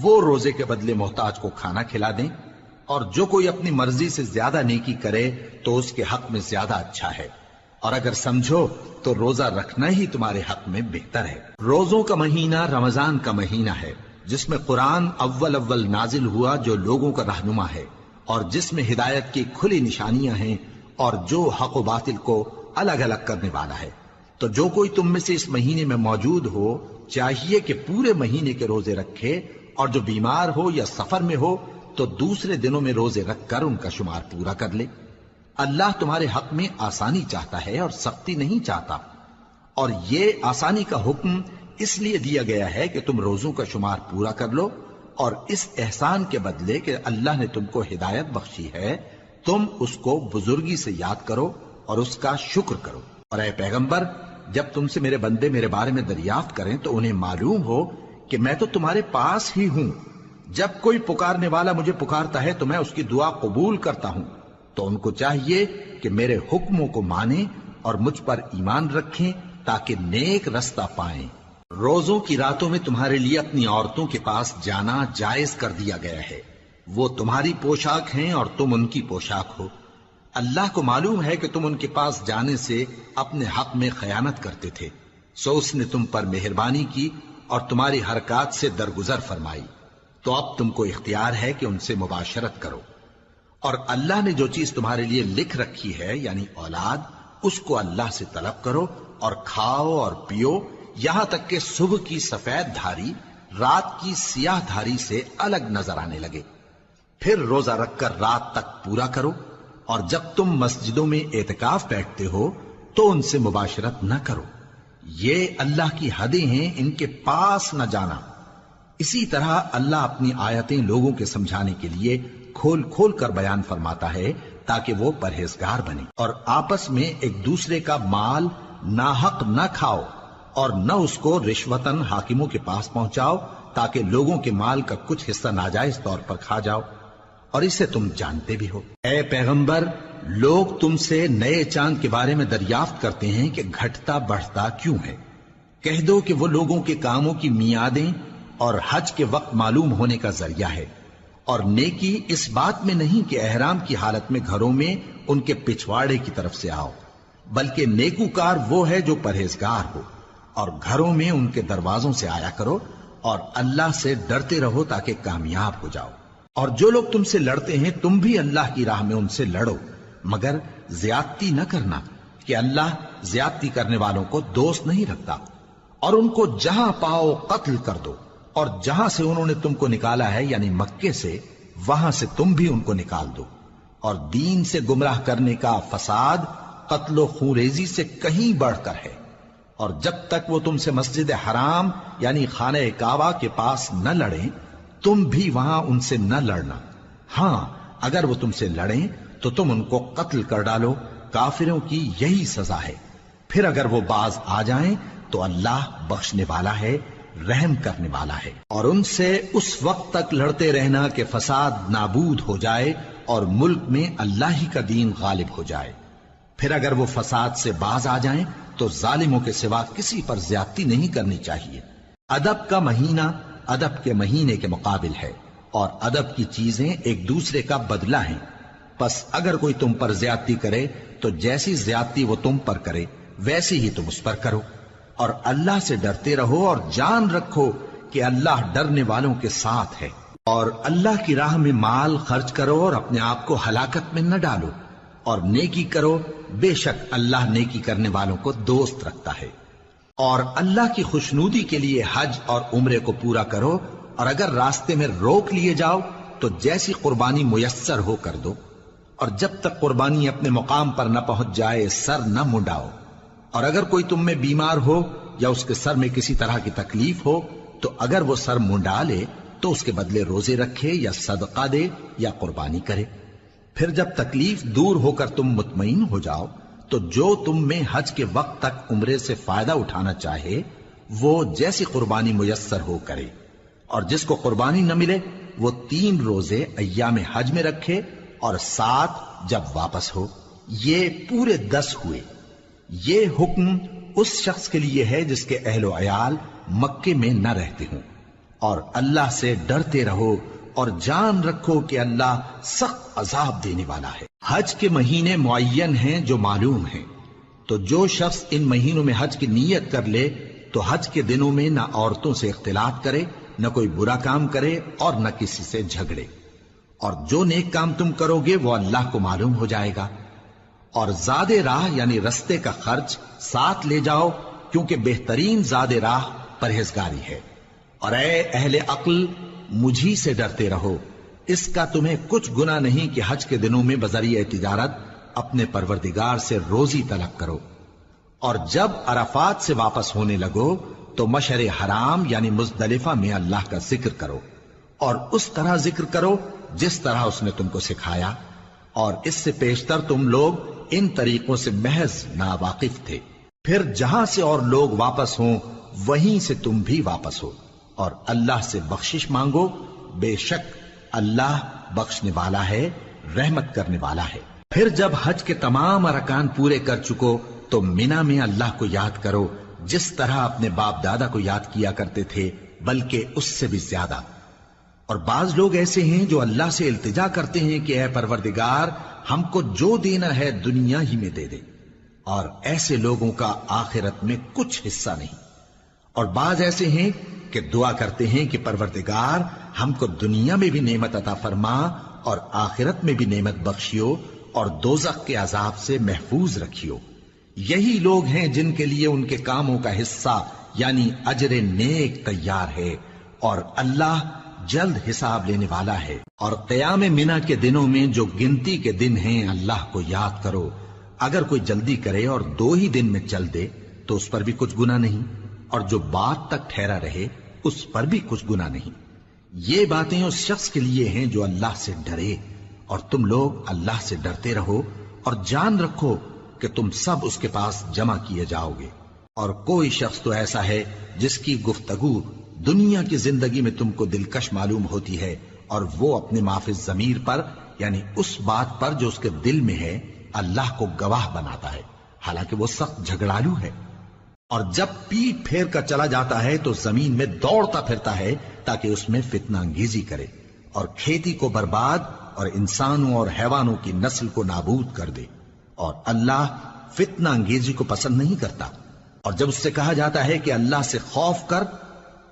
وہ روزے کے بدلے محتاج کو کھانا کھلا دیں۔ اور جو کوئی اپنی مرضی سے زیادہ نیکی کرے تو اس کے حق میں زیادہ اچھا ہے، اور اگر سمجھو تو روزہ رکھنا ہی تمہارے حق میں بہتر ہے۔ روزوں کا مہینہ رمضان کا مہینہ ہے جس میں قرآن اول نازل ہوا، جو لوگوں کا رہنما ہے اور جس میں ہدایت کی کھلی نشانیاں ہیں، اور جو حق و باطل کو الگ الگ کرنے والا ہے۔ تو جو کوئی تم میں سے اس مہینے میں موجود ہو چاہیے کہ پورے مہینے کے روزے رکھے، اور جو بیمار ہو یا سفر میں ہو تو دوسرے دنوں میں روزے رکھ کر ان کا شمار پورا کر لے۔ اللہ تمہارے حق میں آسانی چاہتا ہے اور سختی نہیں چاہتا، اور یہ آسانی کا حکم اس لیے دیا گیا ہے کہ تم روزوں کا شمار پورا کر لو، اور اس احسان کے بدلے کہ اللہ نے تم کو ہدایت بخشی ہے تم اس کو بزرگی سے یاد کرو اور اس کا شکر کرو۔ اور اے پیغمبر، جب تم سے میرے بندے میرے بارے میں دریافت کریں تو انہیں معلوم ہو کہ میں تو تمہارے پاس ہی ہوں۔ جب کوئی پکارنے والا مجھے پکارتا ہے تو میں اس کی دعا قبول کرتا ہوں، تو ان کو چاہیے کہ میرے حکموں کو مانیں اور مجھ پر ایمان رکھیں تاکہ نیک رستہ پائیں۔ روزوں کی راتوں میں تمہارے لیے اپنی عورتوں کے پاس جانا جائز کر دیا گیا ہے، وہ تمہاری پوشاک ہیں اور تم ان کی پوشاک ہو۔ اللہ کو معلوم ہے کہ تم ان کے پاس جانے سے اپنے حق میں خیانت کرتے تھے، سو اس نے تم پر مہربانی کی اور تمہاری حرکات سے درگزر فرمائی، تو اب تم کو اختیار ہے کہ ان سے مباشرت کرو۔ اور اللہ نے جو چیز تمہارے لیے لکھ رکھی ہے یعنی اولاد، اس کو اللہ سے طلب کرو اور کھاؤ اور پیو، یہاں تک کہ صبح کی سفید دھاری رات کی سیاہ دھاری سے الگ نظر آنے لگے۔ پھر روزہ رکھ کر رات تک پورا کرو، اور جب تم مسجدوں میں اعتکاف بیٹھتے ہو تو ان سے مباشرت نہ کرو، یہ اللہ کی حدیں ہیں، ان کے پاس نہ جانا۔ اسی طرح اللہ اپنی آیتیں لوگوں کے سمجھانے کے لیے کھول کھول کر بیان فرماتا ہے تاکہ وہ پرہیزگار بنے۔ اور آپس میں ایک دوسرے کا مال ناحق نہ کھاؤ، اور نہ اس کو رشوتاً حاکموں کے پاس پہنچاؤ تاکہ لوگوں کے مال کا کچھ حصہ ناجائز طور پر کھا جاؤ، اور اسے تم جانتے بھی ہو۔ اے پیغمبر، لوگ تم سے نئے چاند کے بارے میں دریافت کرتے ہیں کہ گھٹتا بڑھتا کیوں ہے۔ کہہ دو کہ وہ لوگوں کے کاموں کی میعادیں اور حج کے وقت معلوم ہونے کا ذریعہ ہے، اور نیکی اس بات میں نہیں کہ احرام کی حالت میں گھروں میں ان کے پچھواڑے کی طرف سے آؤ، بلکہ نیکوکار وہ ہے جو پرہیزگار ہو، اور گھروں میں ان کے دروازوں سے آیا کرو، اور اللہ سے ڈرتے رہو تاکہ کامیاب ہو جاؤ۔ اور جو لوگ تم سے لڑتے ہیں تم بھی اللہ کی راہ میں ان سے لڑو، مگر زیادتی نہ کرنا کہ اللہ زیادتی کرنے والوں کو دوست نہیں رکھتا، اور ان کو جہاں پاؤ قتل کر دو، اور جہاں سے انہوں نے تم کو نکالا ہے یعنی مکے سے، وہاں سے تم بھی ان کو نکال دو۔ اور دین سے گمراہ کرنے کا فساد قتل و خونریزی سے کہیں بڑھ کر ہے، اور جب تک وہ تم سے مسجد حرام یعنی خانہ کعبہ کے پاس نہ لڑیں تم بھی وہاں ان سے نہ لڑنا۔ ہاں اگر وہ تم سے لڑیں تو تم ان کو قتل کر ڈالو، کافروں کی یہی سزا ہے۔ پھر اگر وہ باز آ جائیں تو اللہ بخشنے والا ہے، رحم کرنے والا ہے۔ اور ان سے اس وقت تک لڑتے رہنا کہ فساد نابود ہو جائے اور ملک میں اللہ ہی کا دین غالب ہو جائے۔ پھر اگر وہ فساد سے باز آ جائیں تو ظالموں کے سوا کسی پر زیادتی نہیں کرنی چاہیے۔ ادب کا مہینہ ادب کے مہینے کے مقابل ہے، اور ادب کی چیزیں ایک دوسرے کا بدلہ ہیں۔ پس اگر کوئی تم پر زیادتی کرے تو جیسی زیادتی وہ تم پر کرے ویسی ہی تم اس پر کرو، اور اللہ سے ڈرتے رہو اور جان رکھو کہ اللہ ڈرنے والوں کے ساتھ ہے۔ اور اللہ کی راہ میں مال خرچ کرو اور اپنے آپ کو ہلاکت میں نہ ڈالو، اور نیکی کرو، بے شک اللہ نیکی کرنے والوں کو دوست رکھتا ہے۔ اور اللہ کی خوشنودی کے لیے حج اور عمرے کو پورا کرو، اور اگر راستے میں روک لیے جاؤ تو جیسی قربانی میسر ہو کر دو، اور جب تک قربانی اپنے مقام پر نہ پہنچ جائے سر نہ منڈاؤ۔ اور اگر کوئی تم میں بیمار ہو یا اس کے سر میں کسی طرح کی تکلیف ہو تو اگر وہ سر منڈا لے تو اس کے بدلے روزے رکھے یا صدقہ دے یا قربانی کرے۔ پھر جب تکلیف دور ہو کر تم مطمئن ہو جاؤ تو جو تم میں حج کے وقت تک عمرے سے فائدہ اٹھانا چاہے وہ جیسی قربانی میسر ہو کرے، اور جس کو قربانی نہ ملے وہ 3 روزے ایام حج میں رکھے اور 7 جب واپس ہو، یہ پورے 10 ہوئے۔ یہ حکم اس شخص کے لیے ہے جس کے اہل و عیال مکے میں نہ رہتے ہوں۔ اور اللہ سے ڈرتے رہو اور جان رکھو کہ اللہ سخت عذاب دینے والا ہے۔ حج کے مہینے معین ہیں جو معلوم ہیں، تو جو شخص ان مہینوں میں حج کی نیت کر لے تو حج کے دنوں میں نہ عورتوں سے اختلاط کرے، نہ کوئی برا کام کرے اور نہ کسی سے جھگڑے۔ اور جو نیک کام تم کرو گے وہ اللہ کو معلوم ہو جائے گا۔ اور زاد راہ یعنی رستے کا خرچ ساتھ لے جاؤ، کیونکہ بہترین زاد راہ پرہیزگاری ہے۔ اور اے اہل عقل مجھی سے ڈرتے رہو، اس کا تمہیں کچھ گناہ نہیں کہ حج کے دنوں میں بذریعہ تجارت اپنے پروردگار سے روزی طلب کرو۔ اور جب عرفات سے واپس ہونے لگو تو مشعر حرام یعنی مزدلفہ میں اللہ کا ذکر کرو، اور اس طرح ذکر کرو جس طرح اس نے تم کو سکھایا، اور اس سے پیشتر تم لوگ ان طریقوں سے محض ناواقف تھے۔ پھر جہاں سے اور لوگ واپس ہوں وہیں سے تم بھی واپس ہو، اور اللہ سے بخشش مانگو، بے شک اللہ بخشنے والا ہے، رحمت کرنے والا ہے۔ پھر جب حج کے تمام ارکان پورے کر چکو تو مینا میں اللہ کو یاد کرو جس طرح اپنے باپ دادا کو یاد کیا کرتے تھے، بلکہ اس سے بھی زیادہ۔ اور بعض لوگ ایسے ہیں جو اللہ سے التجا کرتے ہیں کہ اے پروردگار ہم کو جو دینا ہے دنیا ہی میں دے دے، اور ایسے لوگوں کا آخرت میں کچھ حصہ نہیں۔ اور بعض ایسے ہیں کہ دعا کرتے ہیں کہ پروردگار ہم کو دنیا میں بھی نعمت عطا فرما اور آخرت میں بھی نعمت بخشیو اور دوزخ کے عذاب سے محفوظ رکھیو۔ یہی لوگ ہیں جن کے لیے ان کے کاموں کا حصہ یعنی اجر نیک تیار ہے، اور اللہ جلد حساب لینے والا ہے۔ اور قیام منا کے دنوں میں جو گنتی کے دن ہیں اللہ کو یاد کرو، اگر کوئی جلدی کرے اور 2 ہی دن میں چل دے تو اس پر بھی کچھ گناہ نہیں، اور جو بات تک ٹھہرا رہے اس پر بھی کچھ گناہ نہیں۔ یہ باتیں اس شخص کے لیے ہیں جو اللہ سے ڈرے، اور تم لوگ اللہ سے ڈرتے رہو اور جان رکھو کہ تم سب اس کے پاس جمع کیے جاؤ گے۔ اور کوئی شخص تو ایسا ہے جس کی گفتگو دنیا کی زندگی میں تم کو دلکش معلوم ہوتی ہے، اور وہ اپنے معافی ضمیر پر یعنی اس بات پر جو اس کے دل میں ہے اللہ کو گواہ بناتا ہے، حالانکہ وہ سخت جھگڑالو ہے۔ اور جب پیٹ پھیر کر چلا جاتا ہے تو زمین میں دوڑتا پھرتا ہے تاکہ اس میں فتنہ انگیزی کرے اور کھیتی کو برباد اور انسانوں اور حیوانوں کی نسل کو نابود کر دے، اور اللہ فتنہ انگیزی کو پسند نہیں کرتا۔ اور جب اس سے کہا جاتا ہے کہ اللہ سے خوف کر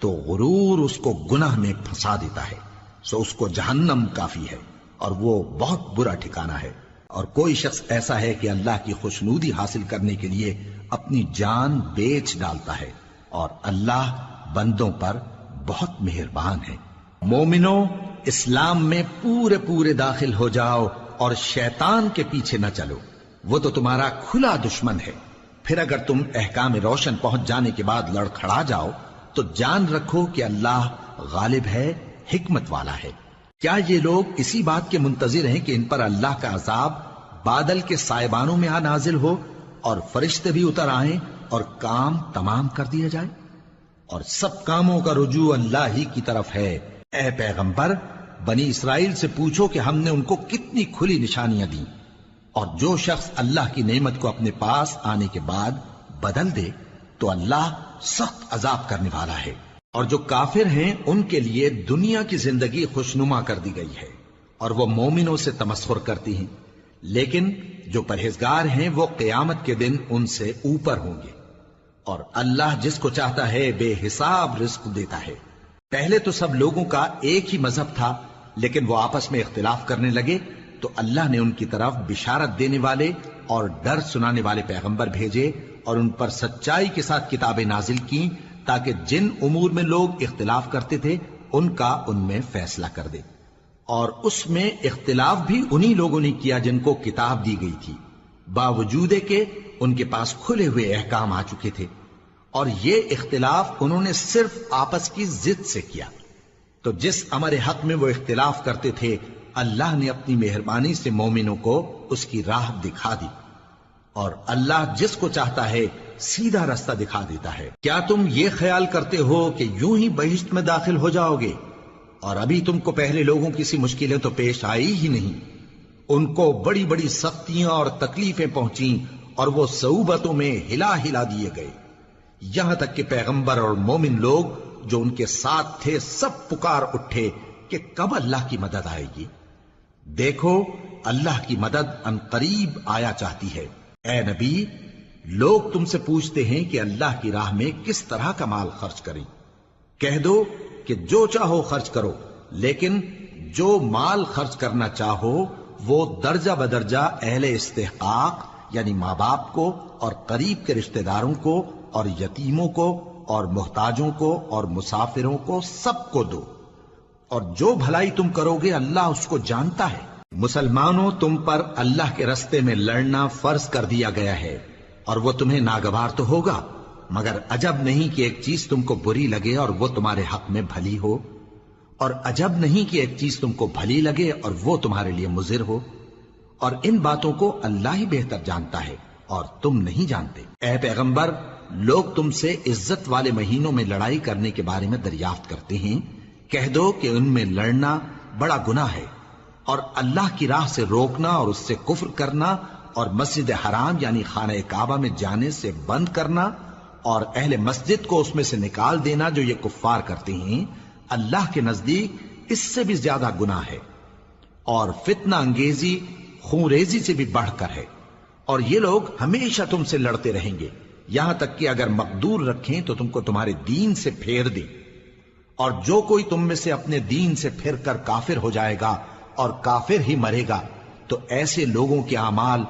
تو غرور اس کو گناہ میں پھنسا دیتا ہے، سو اس کو جہنم کافی ہے اور وہ بہت برا ٹھکانہ ہے۔ اور کوئی شخص ایسا ہے کہ اللہ کی خوشنودی حاصل کرنے کے لیے اپنی جان بیچ ڈالتا ہے، اور اللہ بندوں پر بہت مہربان ہے۔ مومنو، اسلام میں پورے پورے داخل ہو جاؤ اور شیطان کے پیچھے نہ چلو، وہ تو تمہارا کھلا دشمن ہے۔ پھر اگر تم احکام روشن پہنچ جانے کے بعد لڑکھڑا جاؤ تو جان رکھو کہ اللہ غالب ہے، حکمت والا ہے۔ کیا یہ لوگ اسی بات کے منتظر ہیں کہ ان پر اللہ کا عذاب بادل کے سائبانوں میں نازل ہو اور فرشتے بھی اتر آئیں اور کام تمام کر دیا جائے؟ اور سب کاموں کا رجوع اللہ ہی کی طرف ہے۔ اے پیغمبر، بنی اسرائیل سے پوچھو کہ ہم نے ان کو کتنی کھلی نشانیاں دیں، اور جو شخص اللہ کی نعمت کو اپنے پاس آنے کے بعد بدل دے تو اللہ سخت عذاب کرنے والا ہے۔ اور جو کافر ہیں ان کے لیے دنیا کی زندگی خوشنما کر دی گئی ہے، اور وہ مومنوں سے تمسخر کرتی ہیں، لیکن جو پرہیزگار ہیں وہ قیامت کے دن ان سے اوپر ہوں گے۔ اور اللہ جس کو چاہتا ہے بے حساب رزق دیتا ہے۔ پہلے تو سب لوگوں کا ایک ہی مذہب تھا، لیکن وہ آپس میں اختلاف کرنے لگے تو اللہ نے ان کی طرف بشارت دینے والے اور ڈر سنانے والے پیغمبر بھیجے، اور ان پر سچائی کے ساتھ کتابیں نازل کی، تاکہ جن امور میں لوگ اختلاف کرتے تھے ان کا ان میں فیصلہ کر دے۔ اور اس میں اختلاف بھی انہی لوگوں نے کیا جن کو کتاب دی گئی تھی، باوجود کہ ان کے پاس کھلے ہوئے احکام آ چکے تھے، اور یہ اختلاف انہوں نے صرف آپس کی ضد سے کیا۔ تو جس امر حق میں وہ اختلاف کرتے تھے اللہ نے اپنی مہربانی سے مومنوں کو اس کی راہ دکھا دی، اور اللہ جس کو چاہتا ہے سیدھا رستہ دکھا دیتا ہے۔ کیا تم یہ خیال کرتے ہو کہ یوں ہی بہشت میں داخل ہو جاؤ گے، اور ابھی تم کو پہلے لوگوں کی سی مشکلیں تو پیش آئی ہی نہیں؟ ان کو بڑی بڑی سختیاں اور تکلیفیں پہنچیں، اور وہ صعوبتوں میں ہلا ہلا دیے گئے، یہاں تک کہ پیغمبر اور مومن لوگ جو ان کے ساتھ تھے سب پکار اٹھے کہ کب اللہ کی مدد آئے گی۔ دیکھو اللہ کی مدد ان قریب آیا چاہتی ہے۔ اے نبی، لوگ تم سے پوچھتے ہیں کہ اللہ کی راہ میں کس طرح کا مال خرچ کریں۔ کہہ دو کہ جو چاہو خرچ کرو، لیکن جو مال خرچ کرنا چاہو وہ درجہ بدرجہ اہل استحقاق یعنی ماں باپ کو اور قریب کے رشتہ داروں کو اور یتیموں کو اور محتاجوں کو اور مسافروں کو سب کو دو، اور جو بھلائی تم کرو گے اللہ اس کو جانتا ہے۔ مسلمانوں، تم پر اللہ کے رستے میں لڑنا فرض کر دیا گیا ہے، اور وہ تمہیں ناگوار تو ہوگا، مگر عجب نہیں کہ ایک چیز تم کو بری لگے اور وہ تمہارے حق میں بھلی ہو، اور عجب نہیں کہ ایک چیز تم کو بھلی لگے اور وہ تمہارے لیے مضر ہو، اور ان باتوں کو اللہ ہی بہتر جانتا ہے اور تم نہیں جانتے۔ اے پیغمبر، لوگ تم سے عزت والے مہینوں میں لڑائی کرنے کے بارے میں دریافت کرتے ہیں، کہہ دو کہ ان میں لڑنا بڑا گناہ ہے، اور اللہ کی راہ سے روکنا اور اس سے کفر کرنا اور مسجد حرام یعنی خانہ کعبہ میں جانے سے بند کرنا اور اہل مسجد کو اس میں سے نکال دینا جو یہ کفار کرتے ہیں، اللہ کے نزدیک اس سے بھی زیادہ گناہ ہے، اور فتنہ انگیزی خونریزی سے بھی بڑھ کر ہے۔ اور یہ لوگ ہمیشہ تم سے لڑتے رہیں گے، یہاں تک کہ اگر مقدور رکھیں تو تم کو تمہارے دین سے پھیر دیں، اور جو کوئی تم میں سے اپنے دین سے پھر کر کافر ہو جائے گا اور کافر ہی مرے گا تو ایسے لوگوں کے اعمال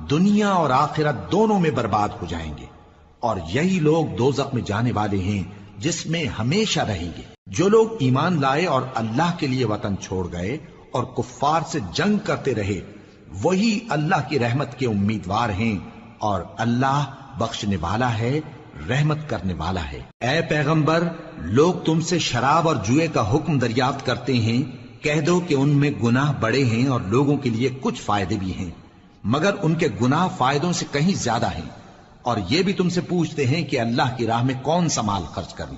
دنیا اور آخرت دونوں میں برباد ہو جائیں گے، اور یہی لوگ دوزخ میں جانے والے ہیں جس میں ہمیشہ رہیں گے۔ جو لوگ ایمان لائے اور اللہ کے لیے وطن چھوڑ گئے اور کفار سے جنگ کرتے رہے وہی اللہ کی رحمت کے امیدوار ہیں، اور اللہ بخشنے والا ہے، رحمت کرنے والا ہے۔ اے پیغمبر، لوگ تم سے شراب اور جوئے کا حکم دریافت کرتے ہیں، کہہ دو کہ ان میں گناہ بڑے ہیں اور لوگوں کے لیے کچھ فائدے بھی ہیں، مگر ان کے گناہ فائدوں سے کہیں زیادہ ہیں۔ اور یہ بھی تم سے پوچھتے ہیں کہ اللہ کی راہ میں کون سا مال خرچ کریں،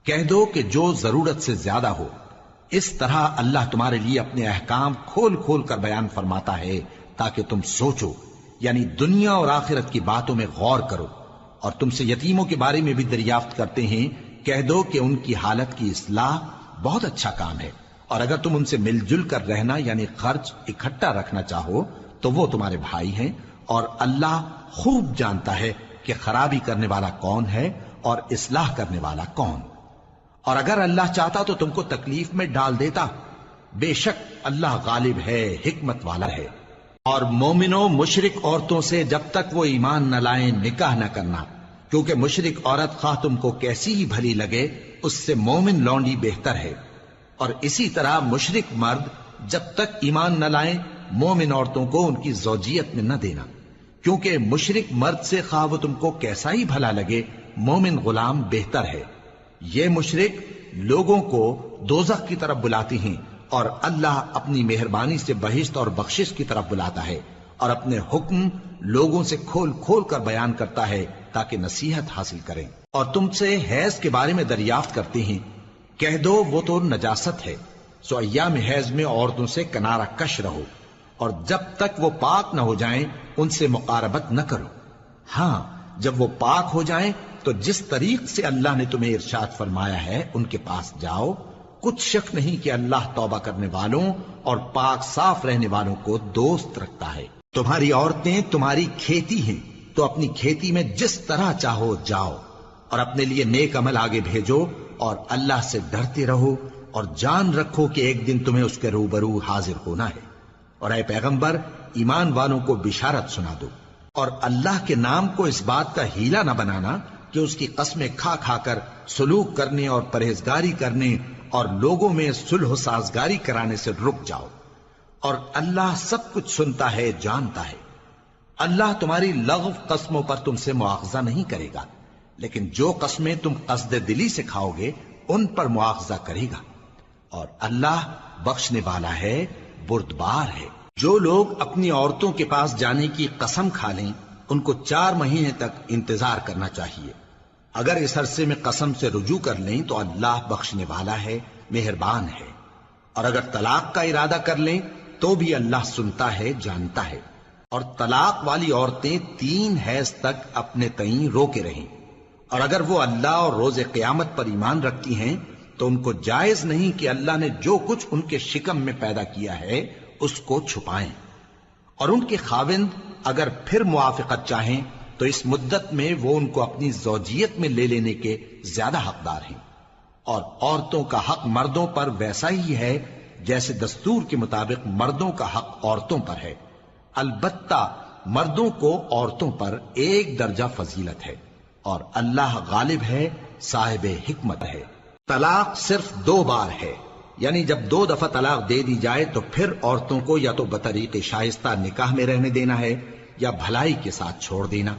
کہہ دو کہ جو ضرورت سے زیادہ ہو۔ اس طرح اللہ تمہارے لیے اپنے احکام کھول کھول کر بیان فرماتا ہے تاکہ تم سوچو، یعنی دنیا اور آخرت کی باتوں میں غور کرو۔ اور تم سے یتیموں کے بارے میں بھی دریافت کرتے ہیں، کہہ دو کہ ان کی حالت کی اصلاح بہت اچھا کام ہے، اور اگر تم ان سے مل جل کر رہنا یعنی خرچ اکٹھا رکھنا چاہو تو وہ تمہارے بھائی ہیں، اور اللہ خوب جانتا ہے کہ خرابی کرنے والا کون ہے اور اصلاح کرنے والا کون۔ اور اگر اللہ چاہتا تو تم کو تکلیف میں ڈال دیتا، بے شک اللہ غالب ہے، حکمت والا ہے۔ اور مومنوں مشرک عورتوں سے جب تک وہ ایمان نہ لائیں نکاح نہ کرنا، کیونکہ مشرک عورت خواہ تم کو کیسی ہی بھلی لگے اس سے مومن لونڈی بہتر ہے۔ اور اسی طرح مشرک مرد جب تک ایمان نہ لائیں مومن عورتوں کو ان کی زوجیت میں نہ دینا، کیونکہ مشرک مرد سے خواہ وہ تم کو کیسا ہی بھلا لگے مومن غلام بہتر ہے۔ یہ مشرک لوگوں کو دوزخ کی طرف بلاتی ہیں، اور اللہ اپنی مہربانی سے بہشت اور بخشش کی طرف بلاتا ہے، اور اپنے حکم لوگوں سے کھول کھول کر بیان کرتا ہے تاکہ نصیحت حاصل کریں۔ اور تم سے حیض کے بارے میں دریافت کرتے ہیں، کہہ دو وہ تو نجاست ہے، سو ایام حیض میں عورتوں سے کنارہ کش رہو، اور جب تک وہ پاک نہ ہو جائیں ان سے مقاربت نہ کرو۔ ہاں جب وہ پاک ہو جائیں تو جس طریق سے اللہ نے تمہیں ارشاد فرمایا ہے ان کے پاس جاؤ، کچھ شک نہیں کہ اللہ توبہ کرنے والوں اور پاک صاف رہنے والوں کو دوست رکھتا ہے۔ تمہاری عورتیں تمہاری کھیتی ہیں، تو اپنی کھیتی میں جس طرح چاہو جاؤ، اور اپنے لیے نیک عمل آگے بھیجو، اور اللہ سے ڈرتے رہو، اور جان رکھو کہ ایک دن تمہیں اس کے روبرو حاضر ہونا ہے۔ اور اے پیغمبر ایمان والوں کو بشارت سنا دو، اور اللہ کے نام کو اس بات کا ہیلا نہ بنانا کہ اس کی قسمیں کھا کھا کر سلوک کرنے اور پرہیزگاری کرنے اور لوگوں میں صلح و سازگاری کرانے سے رک جاؤ، اور اللہ سب کچھ سنتا ہے جانتا ہے۔ اللہ تمہاری لغو قسموں پر تم سے مواخذہ نہیں کرے گا، لیکن جو قسمیں تم قصد دلی سے کھاؤ گے ان پر مواخذہ کرے گا، اور اللہ بخشنے والا ہے بردبار ہے۔ جو لوگ اپنی عورتوں کے پاس جانے کی قسم کھا لیں ان کو 4 مہینے تک انتظار کرنا چاہیے۔ اگر اس عرصے میں قسم سے رجوع کر لیں تو اللہ بخشنے والا ہے، مہربان ہے۔ اور اگر طلاق کا ارادہ کر لیں تو بھی اللہ سنتا ہے جانتا ہے۔ اور طلاق والی عورتیں 3 حیض تک اپنے تئیں روکے رہیں، اور اگر وہ اللہ اور روز قیامت پر ایمان رکھتی ہیں تو ان کو جائز نہیں کہ اللہ نے جو کچھ ان کے شکم میں پیدا کیا ہے اس کو چھپائیں۔ اور ان کے خاوند اگر پھر موافقت چاہیں تو اس مدت میں وہ ان کو اپنی زوجیت میں لے لینے کے زیادہ حقدار ہیں۔ اور عورتوں کا حق مردوں پر ویسا ہی ہے جیسے دستور کے مطابق مردوں کا حق عورتوں پر ہے، البتہ مردوں کو عورتوں پر 1 درجہ فضیلت ہے، اور اللہ غالب ہے، صاحب حکمت ہے۔ طلاق صرف 2 بار ہے، یعنی جب 2 دفعہ طلاق دے دی جائے تو پھر عورتوں کو یا تو بطریق شائستہ نکاح میں رہنے دینا ہے یا بھلائی کے ساتھ چھوڑ دینا۔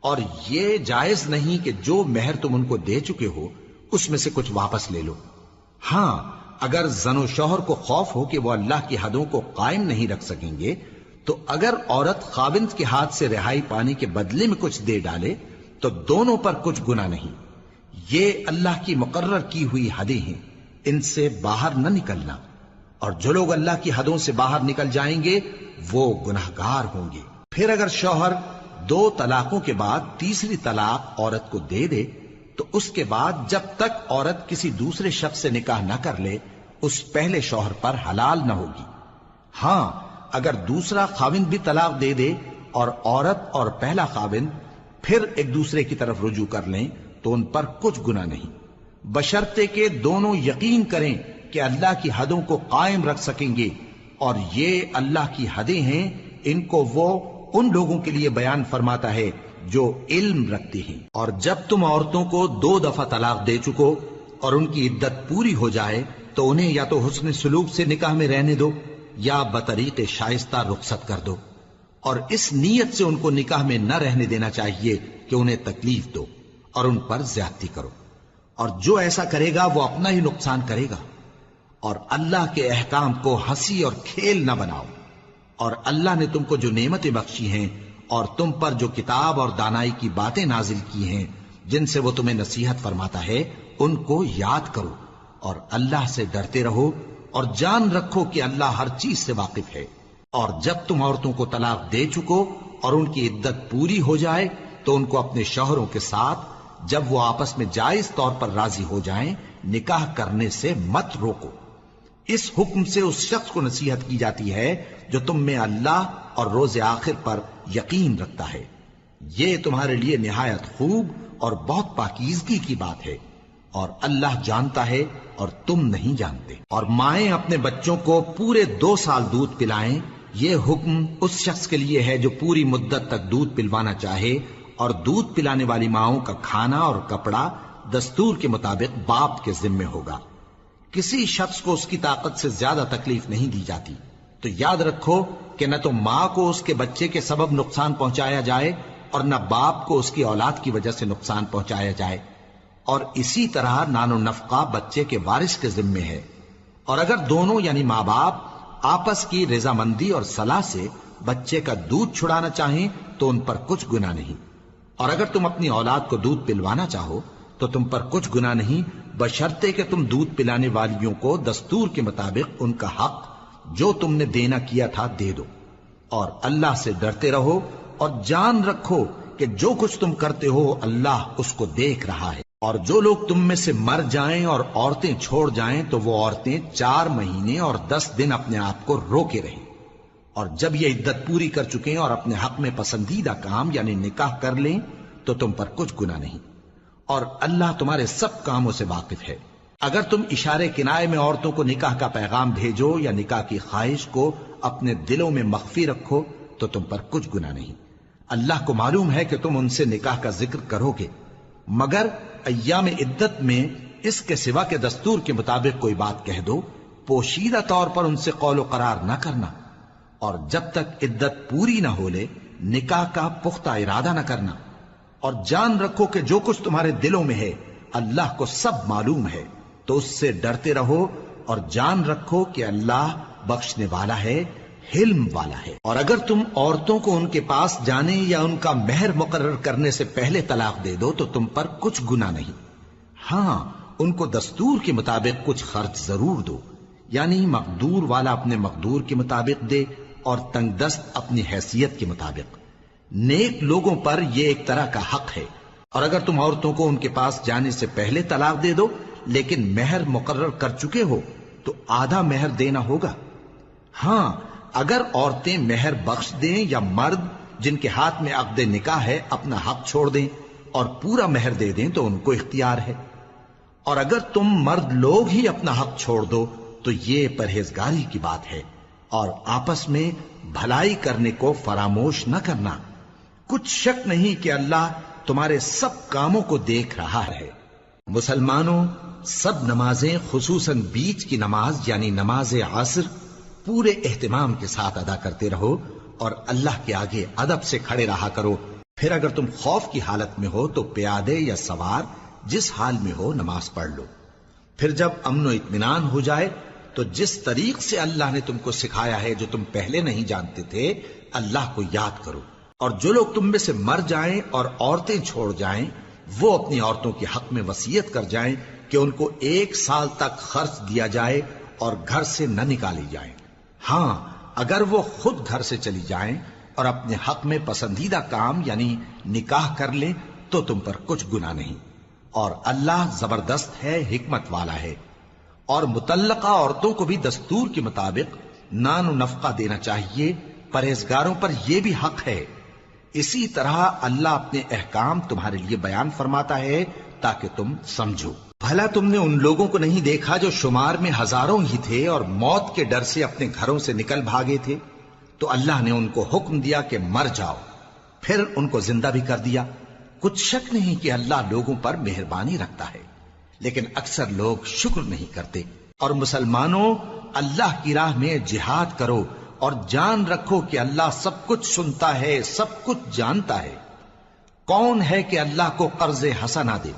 اور یہ جائز نہیں کہ جو مہر تم ان کو دے چکے ہو اس میں سے کچھ واپس لے لو۔ ہاں اگر زن و شوہر کو خوف ہو کہ وہ اللہ کی حدوں کو قائم نہیں رکھ سکیں گے تو اگر عورت خاوند کے ہاتھ سے رہائی پانے کے بدلے میں کچھ دے ڈالے تو دونوں پر کچھ گناہ نہیں۔ یہ اللہ کی مقرر کی ہوئی حدیں ہیں، ان سے باہر نہ نکلنا، اور جو لوگ اللہ کی حدوں سے باہر نکل جائیں گے وہ گناہگار ہوں گے۔ پھر اگر شوہر 2 طلاقوں کے بعد تیسری طلاق عورت کو دے دے تو اس کے بعد جب تک عورت کسی دوسرے شخص سے نکاح نہ کر لے اس پہلے شوہر پر حلال نہ ہوگی۔ ہاں اگر دوسرا خاوند بھی طلاق دے دے اور عورت اور پہلا خاوند پھر ایک دوسرے کی طرف رجوع کر لیں تو ان پر کچھ گناہ نہیں، بشرطے کہ دونوں یقین کریں کہ اللہ کی حدوں کو قائم رکھ سکیں گے، اور یہ اللہ کی حدیں ہیں، ان کو وہ ان لوگوں کے لیے بیان فرماتا ہے جو علم رکھتے ہیں۔ اور جب تم عورتوں کو 2 دفعہ طلاق دے چکو اور ان کی عدت پوری ہو جائے تو انہیں یا تو حسن سلوک سے نکاح میں رہنے دو یا بطریق شائستہ رخصت کر دو، اور اس نیت سے ان کو نکاح میں نہ رہنے دینا چاہیے کہ انہیں تکلیف دو اور ان پر زیادتی کرو، اور جو ایسا کرے گا وہ اپنا ہی نقصان کرے گا۔ اور اللہ کے احکام کو ہنسی اور کھیل نہ بناؤ، اور اللہ نے تم کو جو نعمتیں بخشی ہیں اور تم پر جو کتاب اور دانائی کی باتیں نازل کی ہیں جن سے وہ تمہیں نصیحت فرماتا ہے ان کو یاد کرو، اور اللہ سے ڈرتے رہو، اور جان رکھو کہ اللہ ہر چیز سے واقف ہے۔ اور جب تم عورتوں کو طلاق دے چکو اور ان کی عدت پوری ہو جائے تو ان کو اپنے شوہروں کے ساتھ جب وہ آپس میں جائز طور پر راضی ہو جائیں نکاح کرنے سے مت روکو۔ اس حکم سے اس شخص کو نصیحت کی جاتی ہے جو تم میں اللہ اور روز آخر پر یقین رکھتا ہے، یہ تمہارے لیے نہایت خوب اور بہت پاکیزگی کی بات ہے، اور اللہ جانتا ہے اور تم نہیں جانتے۔ اور مائیں اپنے بچوں کو پورے 2 سال دودھ پلائیں یہ حکم اس شخص کے لیے ہے جو پوری مدت تک دودھ پلوانا چاہے، اور دودھ پلانے والی ماؤں کا کھانا اور کپڑا دستور کے مطابق باپ کے ذمے ہوگا۔ کسی شخص کو اس کی طاقت سے زیادہ تکلیف نہیں دی جاتی، تو یاد رکھو کہ نہ تو ماں کو اس کے بچے کے سبب نقصان پہنچایا جائے اور نہ باپ کو اس کی اولاد کی وجہ سے نقصان پہنچایا جائے، اور اسی طرح نان و نفقہ بچے کے وارث کے ذمے ہے۔ اور اگر دونوں یعنی ماں باپ آپس کی رضامندی اور صلاح سے بچے کا دودھ چھڑانا چاہیں تو ان پر کچھ گناہ نہیں، اور اگر تم اپنی اولاد کو دودھ پلوانا چاہو تو تم پر کچھ گناہ نہیں، بشرطے کہ تم دودھ پلانے والیوں کو دستور کے مطابق ان کا حق جو تم نے دینا کیا تھا دے دو، اور اللہ سے ڈرتے رہو اور جان رکھو کہ جو کچھ تم کرتے ہو اللہ اس کو دیکھ رہا ہے۔ اور جو لوگ تم میں سے مر جائیں اور عورتیں چھوڑ جائیں تو وہ عورتیں 4 مہینے اور 10 دن اپنے آپ کو روکے رہیں، اور جب یہ عدت پوری کر چکیں اور اپنے حق میں پسندیدہ کام یعنی نکاح کر لیں تو تم پر کچھ گناہ نہیں، اور اللہ تمہارے سب کاموں سے واقف ہے۔ اگر تم اشارے کنائے میں عورتوں کو نکاح کا پیغام بھیجو یا نکاح کی خواہش کو اپنے دلوں میں مخفی رکھو تو تم پر کچھ گناہ نہیں۔ اللہ کو معلوم ہے کہ تم ان سے نکاح کا ذکر کرو گے، مگر ایام عدت میں اس کے سوا کے دستور کے مطابق کوئی بات کہہ دو، پوشیدہ طور پر ان سے قول و قرار نہ کرنا، اور جب تک عدت پوری نہ ہو لے نکاح کا پختہ ارادہ نہ کرنا، اور جان رکھو کہ جو کچھ تمہارے دلوں میں ہے اللہ کو سب معلوم ہے، تو اس سے ڈرتے رہو اور جان رکھو کہ اللہ بخشنے والا ہے، حلم والا ہے۔ اور اگر تم عورتوں کو ان کے پاس جانے یا ان کا مہر مقرر کرنے سے پہلے طلاق دے دو تو تم پر کچھ گناہ نہیں، ہاں ان کو دستور کے مطابق کچھ خرچ ضرور دو، یعنی مقدور والا اپنے مقدور کے مطابق دے اور تنگ دست اپنی حیثیت کے مطابق۔ نیک لوگوں پر یہ ایک طرح کا حق ہے۔ اور اگر تم عورتوں کو ان کے پاس جانے سے پہلے طلاق دے دو لیکن مہر مقرر کر چکے ہو تو آدھا مہر دینا ہوگا۔ ہاں اگر عورتیں مہر بخش دیں یا مرد جن کے ہاتھ میں عقد نکاح ہے اپنا حق چھوڑ دیں اور پورا مہر دے دیں تو ان کو اختیار ہے، اور اگر تم مرد لوگ ہی اپنا حق چھوڑ دو تو یہ پرہیزگاری کی بات ہے، اور آپس میں بھلائی کرنے کو فراموش نہ کرنا۔ کچھ شک نہیں کہ اللہ تمہارے سب کاموں کو دیکھ رہا ہے۔ مسلمانوں، سب نمازیں خصوصاً بیچ کی نماز یعنی نماز عصر پورے اہتمام کے ساتھ ادا کرتے رہو اور اللہ کے آگے ادب سے کھڑے رہا کرو۔ پھر اگر تم خوف کی حالت میں ہو تو پیادے یا سوار جس حال میں ہو نماز پڑھ لو۔ پھر جب امن و اطمینان ہو جائے تو جس طریق سے اللہ نے تم کو سکھایا ہے جو تم پہلے نہیں جانتے تھے اللہ کو یاد کرو۔ اور جو لوگ تم میں سے مر جائیں اور عورتیں چھوڑ جائیں وہ اپنی عورتوں کے حق میں وصیت کر جائیں کہ ان کو 1 سال تک خرچ دیا جائے اور گھر سے نہ نکالی جائیں۔ ہاں اگر وہ خود گھر سے چلی جائیں اور اپنے حق میں پسندیدہ کام یعنی نکاح کر لیں تو تم پر کچھ گناہ نہیں، اور اللہ زبردست ہے، حکمت والا ہے۔ اور مطلقہ عورتوں کو بھی دستور کے مطابق نان و نفقہ دینا چاہیے، پرہیزگاروں پر یہ بھی حق ہے۔ اسی طرح اللہ اپنے احکام تمہارے لیے بیان فرماتا ہے تاکہ تم سمجھو۔ بھلا تم نے ان لوگوں کو نہیں دیکھا جو شمار میں ہزاروں ہی تھے اور موت کے ڈر سے اپنے گھروں سے نکل بھاگے تھے، تو اللہ نے ان کو حکم دیا کہ مر جاؤ، پھر ان کو زندہ بھی کر دیا۔ کچھ شک نہیں کہ اللہ لوگوں پر مہربانی رکھتا ہے، لیکن اکثر لوگ شکر نہیں کرتے۔ اور مسلمانوں، اللہ کی راہ میں جہاد کرو اور جان رکھو کہ اللہ سب کچھ سنتا ہے، سب کچھ جانتا ہے۔ کون ہے کہ اللہ کو قرض حسنہ دے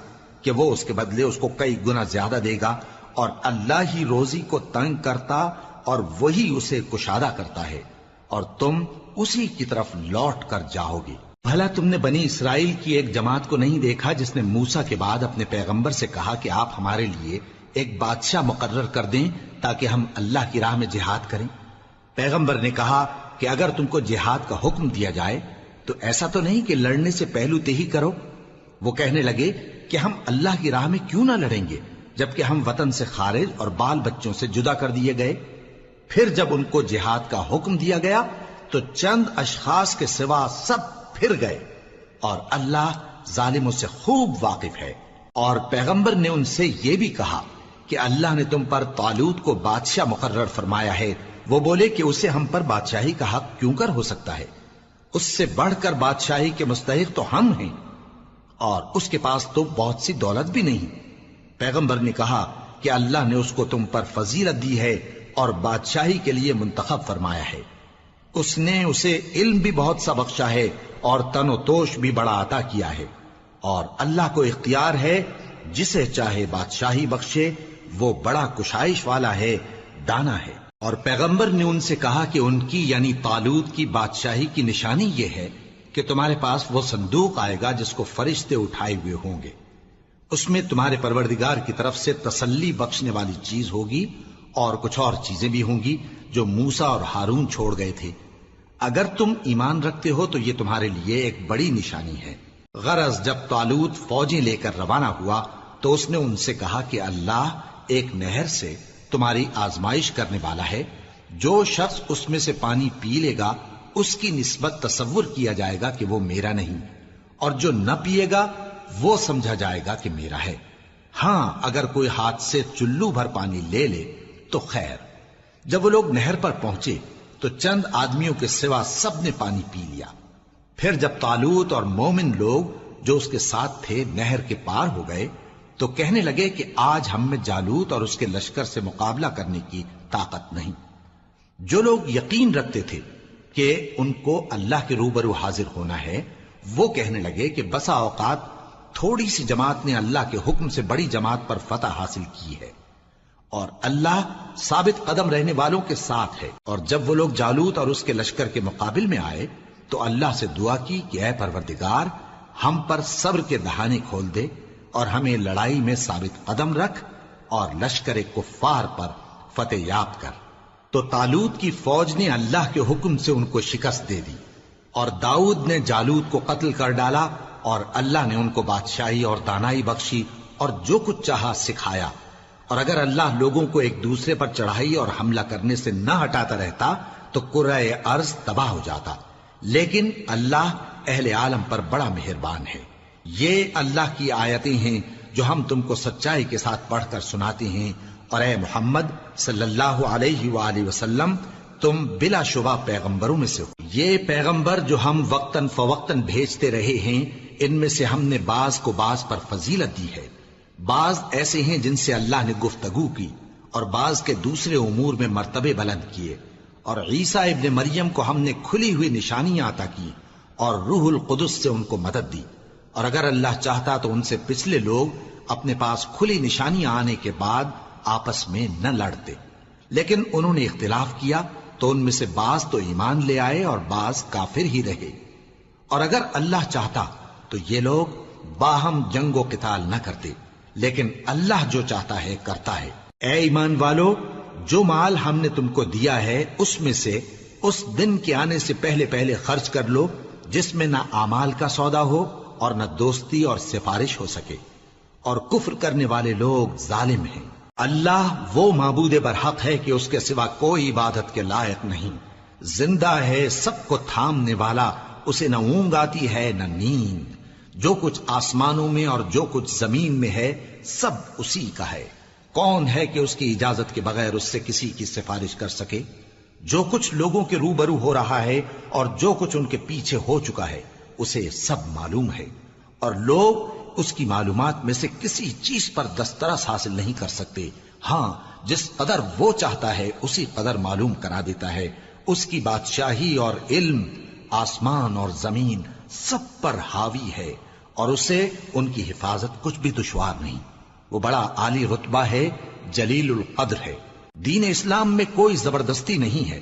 کہ وہ اس کے بدلے اس کو کئی گنا زیادہ دے گا، اور اللہ ہی روزی کو تنگ کرتا اور وہی اسے کشادہ کرتا ہے، اور تم اسی کی طرف لوٹ کر جاؤ گے۔ بھلا تم نے بنی اسرائیل کی ایک جماعت کو نہیں دیکھا جس نے موسیٰ کے بعد اپنے پیغمبر سے کہا کہ آپ ہمارے لیے ایک بادشاہ مقرر کر دیں تاکہ ہم اللہ کی راہ میں جہاد کریں؟ پیغمبر نے کہا کہ اگر تم کو جہاد کا حکم دیا جائے تو ایسا تو نہیں کہ لڑنے سے پہلو تہی کرو۔ وہ کہنے لگے کہ ہم اللہ کی راہ میں کیوں نہ لڑیں گے جبکہ ہم وطن سے خارج اور بال بچوں سے جدا کر دیے گئے۔ پھر جب ان کو جہاد کا حکم دیا گیا تو چند اشخاص کے سوا سب پھر گئے، اور اللہ ظالموں سے خوب واقف ہے۔ اور پیغمبر نے ان سے یہ بھی کہا کہ اللہ نے تم پر طالوت کو بادشاہ مقرر فرمایا ہے وہ بولے کہ اسے ہم پر بادشاہی کا حق کیوں کر ہو سکتا ہے؟ اس سے بڑھ کر بادشاہی کے مستحق تو ہم ہیں، اور اس کے پاس تو بہت سی دولت بھی نہیں۔ پیغمبر نے کہا کہ اللہ نے اس کو تم پر فضیلت دی ہے اور بادشاہی کے لیے منتخب فرمایا ہے۔ اس نے اسے علم بھی بہت سا بخشا ہے اور تن و توش بھی بڑا عطا کیا ہے، اور اللہ کو اختیار ہے جسے چاہے بادشاہی بخشے، وہ بڑا کشائش والا ہے، دانا ہے۔ اور پیغمبر نے ان سے کہا کہ ان کی یعنی طالوت کی بادشاہی کی نشانی یہ ہے کہ تمہارے پاس وہ صندوق آئے گا جس کو فرشتے اٹھائے ہوئے ہوں گے، اس میں تمہارے پروردگار کی طرف سے تسلی بخشنے والی چیز ہوگی اور کچھ اور چیزیں بھی ہوں گی جو موسیٰ اور ہارون چھوڑ گئے تھے۔ اگر تم ایمان رکھتے ہو تو یہ تمہارے لیے ایک بڑی نشانی ہے۔ غرض جب طالوت فوجیں لے کر روانہ ہوا تو اس نے ان سے کہا کہ اللہ ایک نہر سے تمہاری آزمائش کرنے والا ہے، جو شخص اس میں سے پانی پی لے گا اس کی نسبت تصور کیا جائے گا کہ وہ میرا نہیں، اور جو نہ پیے گا وہ سمجھا جائے گا کہ میرا ہے۔ ہاں اگر کوئی ہاتھ سے چلو بھر پانی لے لے تو خیر۔ جب وہ لوگ نہر پر پہنچے تو چند آدمیوں کے سوا سب نے پانی پی لیا۔ پھر جب طالوت اور مومن لوگ جو اس کے ساتھ تھے نہر کے پار ہو گئے تو کہنے لگے کہ آج ہم میں جالوت اور اس کے لشکر سے مقابلہ کرنے کی طاقت نہیں۔ جو لوگ یقین رکھتے تھے کہ ان کو اللہ کے روبرو حاضر ہونا ہے، وہ کہنے لگے کہ بسا اوقات تھوڑی سی جماعت نے اللہ کے حکم سے بڑی جماعت پر فتح حاصل کی ہے، اور اللہ ثابت قدم رہنے والوں کے ساتھ ہے۔ اور جب وہ لوگ جالوت اور اس کے لشکر کے مقابل میں آئے تو اللہ سے دعا کی کہ اے پروردگار، ہم پر صبر کے دہانے کھول دے اور ہمیں لڑائی میں ثابت قدم رکھ اور لشکر کفار پر فتح یاب کر۔ تو طالوت کی فوج نے اللہ کے حکم سے ان کو شکست دے دی، اور داؤد نے جالوت کو قتل کر ڈالا، اور اللہ نے ان کو بادشاہی اور دانائی بخشی اور جو کچھ چاہا سکھایا۔ اور اگر اللہ لوگوں کو ایک دوسرے پر چڑھائی اور حملہ کرنے سے نہ ہٹاتا رہتا تو کرۂ ارض تباہ ہو جاتا، لیکن اللہ اہل عالم پر بڑا مہربان ہے۔ یہ اللہ کی آیتیں ہیں جو ہم تم کو سچائی کے ساتھ پڑھ کر سناتے ہیں، اور اے محمد صلی اللہ علیہ وآلہ وسلم تم بلا شبہ پیغمبروں میں سے ہو۔ یہ پیغمبر جو ہم وقتاً فوقتاً بھیجتے رہے ہیں، ان میں سے ہم نے بعض کو بعض پر فضیلت دی ہے۔ بعض ایسے ہیں جن سے اللہ نے گفتگو کی، اور بعض کے دوسرے امور میں مرتبے بلند کیے، اور عیسیٰ ابن مریم کو ہم نے کھلی ہوئی نشانیاں عطا کی اور روح القدس سے ان کو مدد دی۔ اور اگر اللہ چاہتا تو ان سے پچھلے لوگ اپنے پاس کھلی نشانیاں آنے کے بعد آپس میں نہ لڑتے، لیکن انہوں نے اختلاف کیا تو ان میں سے بعض تو ایمان لے آئے اور بعض کافر ہی رہے۔ اور اگر اللہ چاہتا تو یہ لوگ باہم جنگ و قتال نہ کرتے، لیکن اللہ جو چاہتا ہے کرتا ہے۔ اے ایمان والو، جو مال ہم نے تم کو دیا ہے اس میں سے اس دن کے آنے سے پہلے پہلے خرچ کر لو جس میں نہ اعمال کا سودا ہو اور نہ دوستی اور سفارش ہو سکے، اور کفر کرنے والے لوگ ظالم ہیں۔ اللہ وہ معبود برحق ہے کہ اس کے سوا کوئی عبادت کے لائق نہیں، زندہ ہے، سب کو تھامنے والا، اسے نہ اونگ آتی ہے نہ نیند۔ جو کچھ آسمانوں میں اور جو کچھ زمین میں ہے سب اسی کا ہے۔ کون ہے کہ اس کی اجازت کے بغیر اس سے کسی کی سفارش کر سکے؟ جو کچھ لوگوں کے روبرو ہو رہا ہے اور جو کچھ ان کے پیچھے ہو چکا ہے اسے سب معلوم ہے، اور لوگ اس کی معلومات میں سے کسی چیز پر دسترس حاصل نہیں کر سکتے۔ ہاں جس قدر وہ چاہتا ہے اسی قدر معلوم کرا دیتا ہے۔ اس کی بادشاہی اور علم آسمان اور زمین سب پر حاوی ہے، اور اسے ان کی حفاظت کچھ بھی دشوار نہیں۔ وہ بڑا عالی رتبہ ہے، جلیل القدر ہے۔ دین اسلام میں کوئی زبردستی نہیں ہے،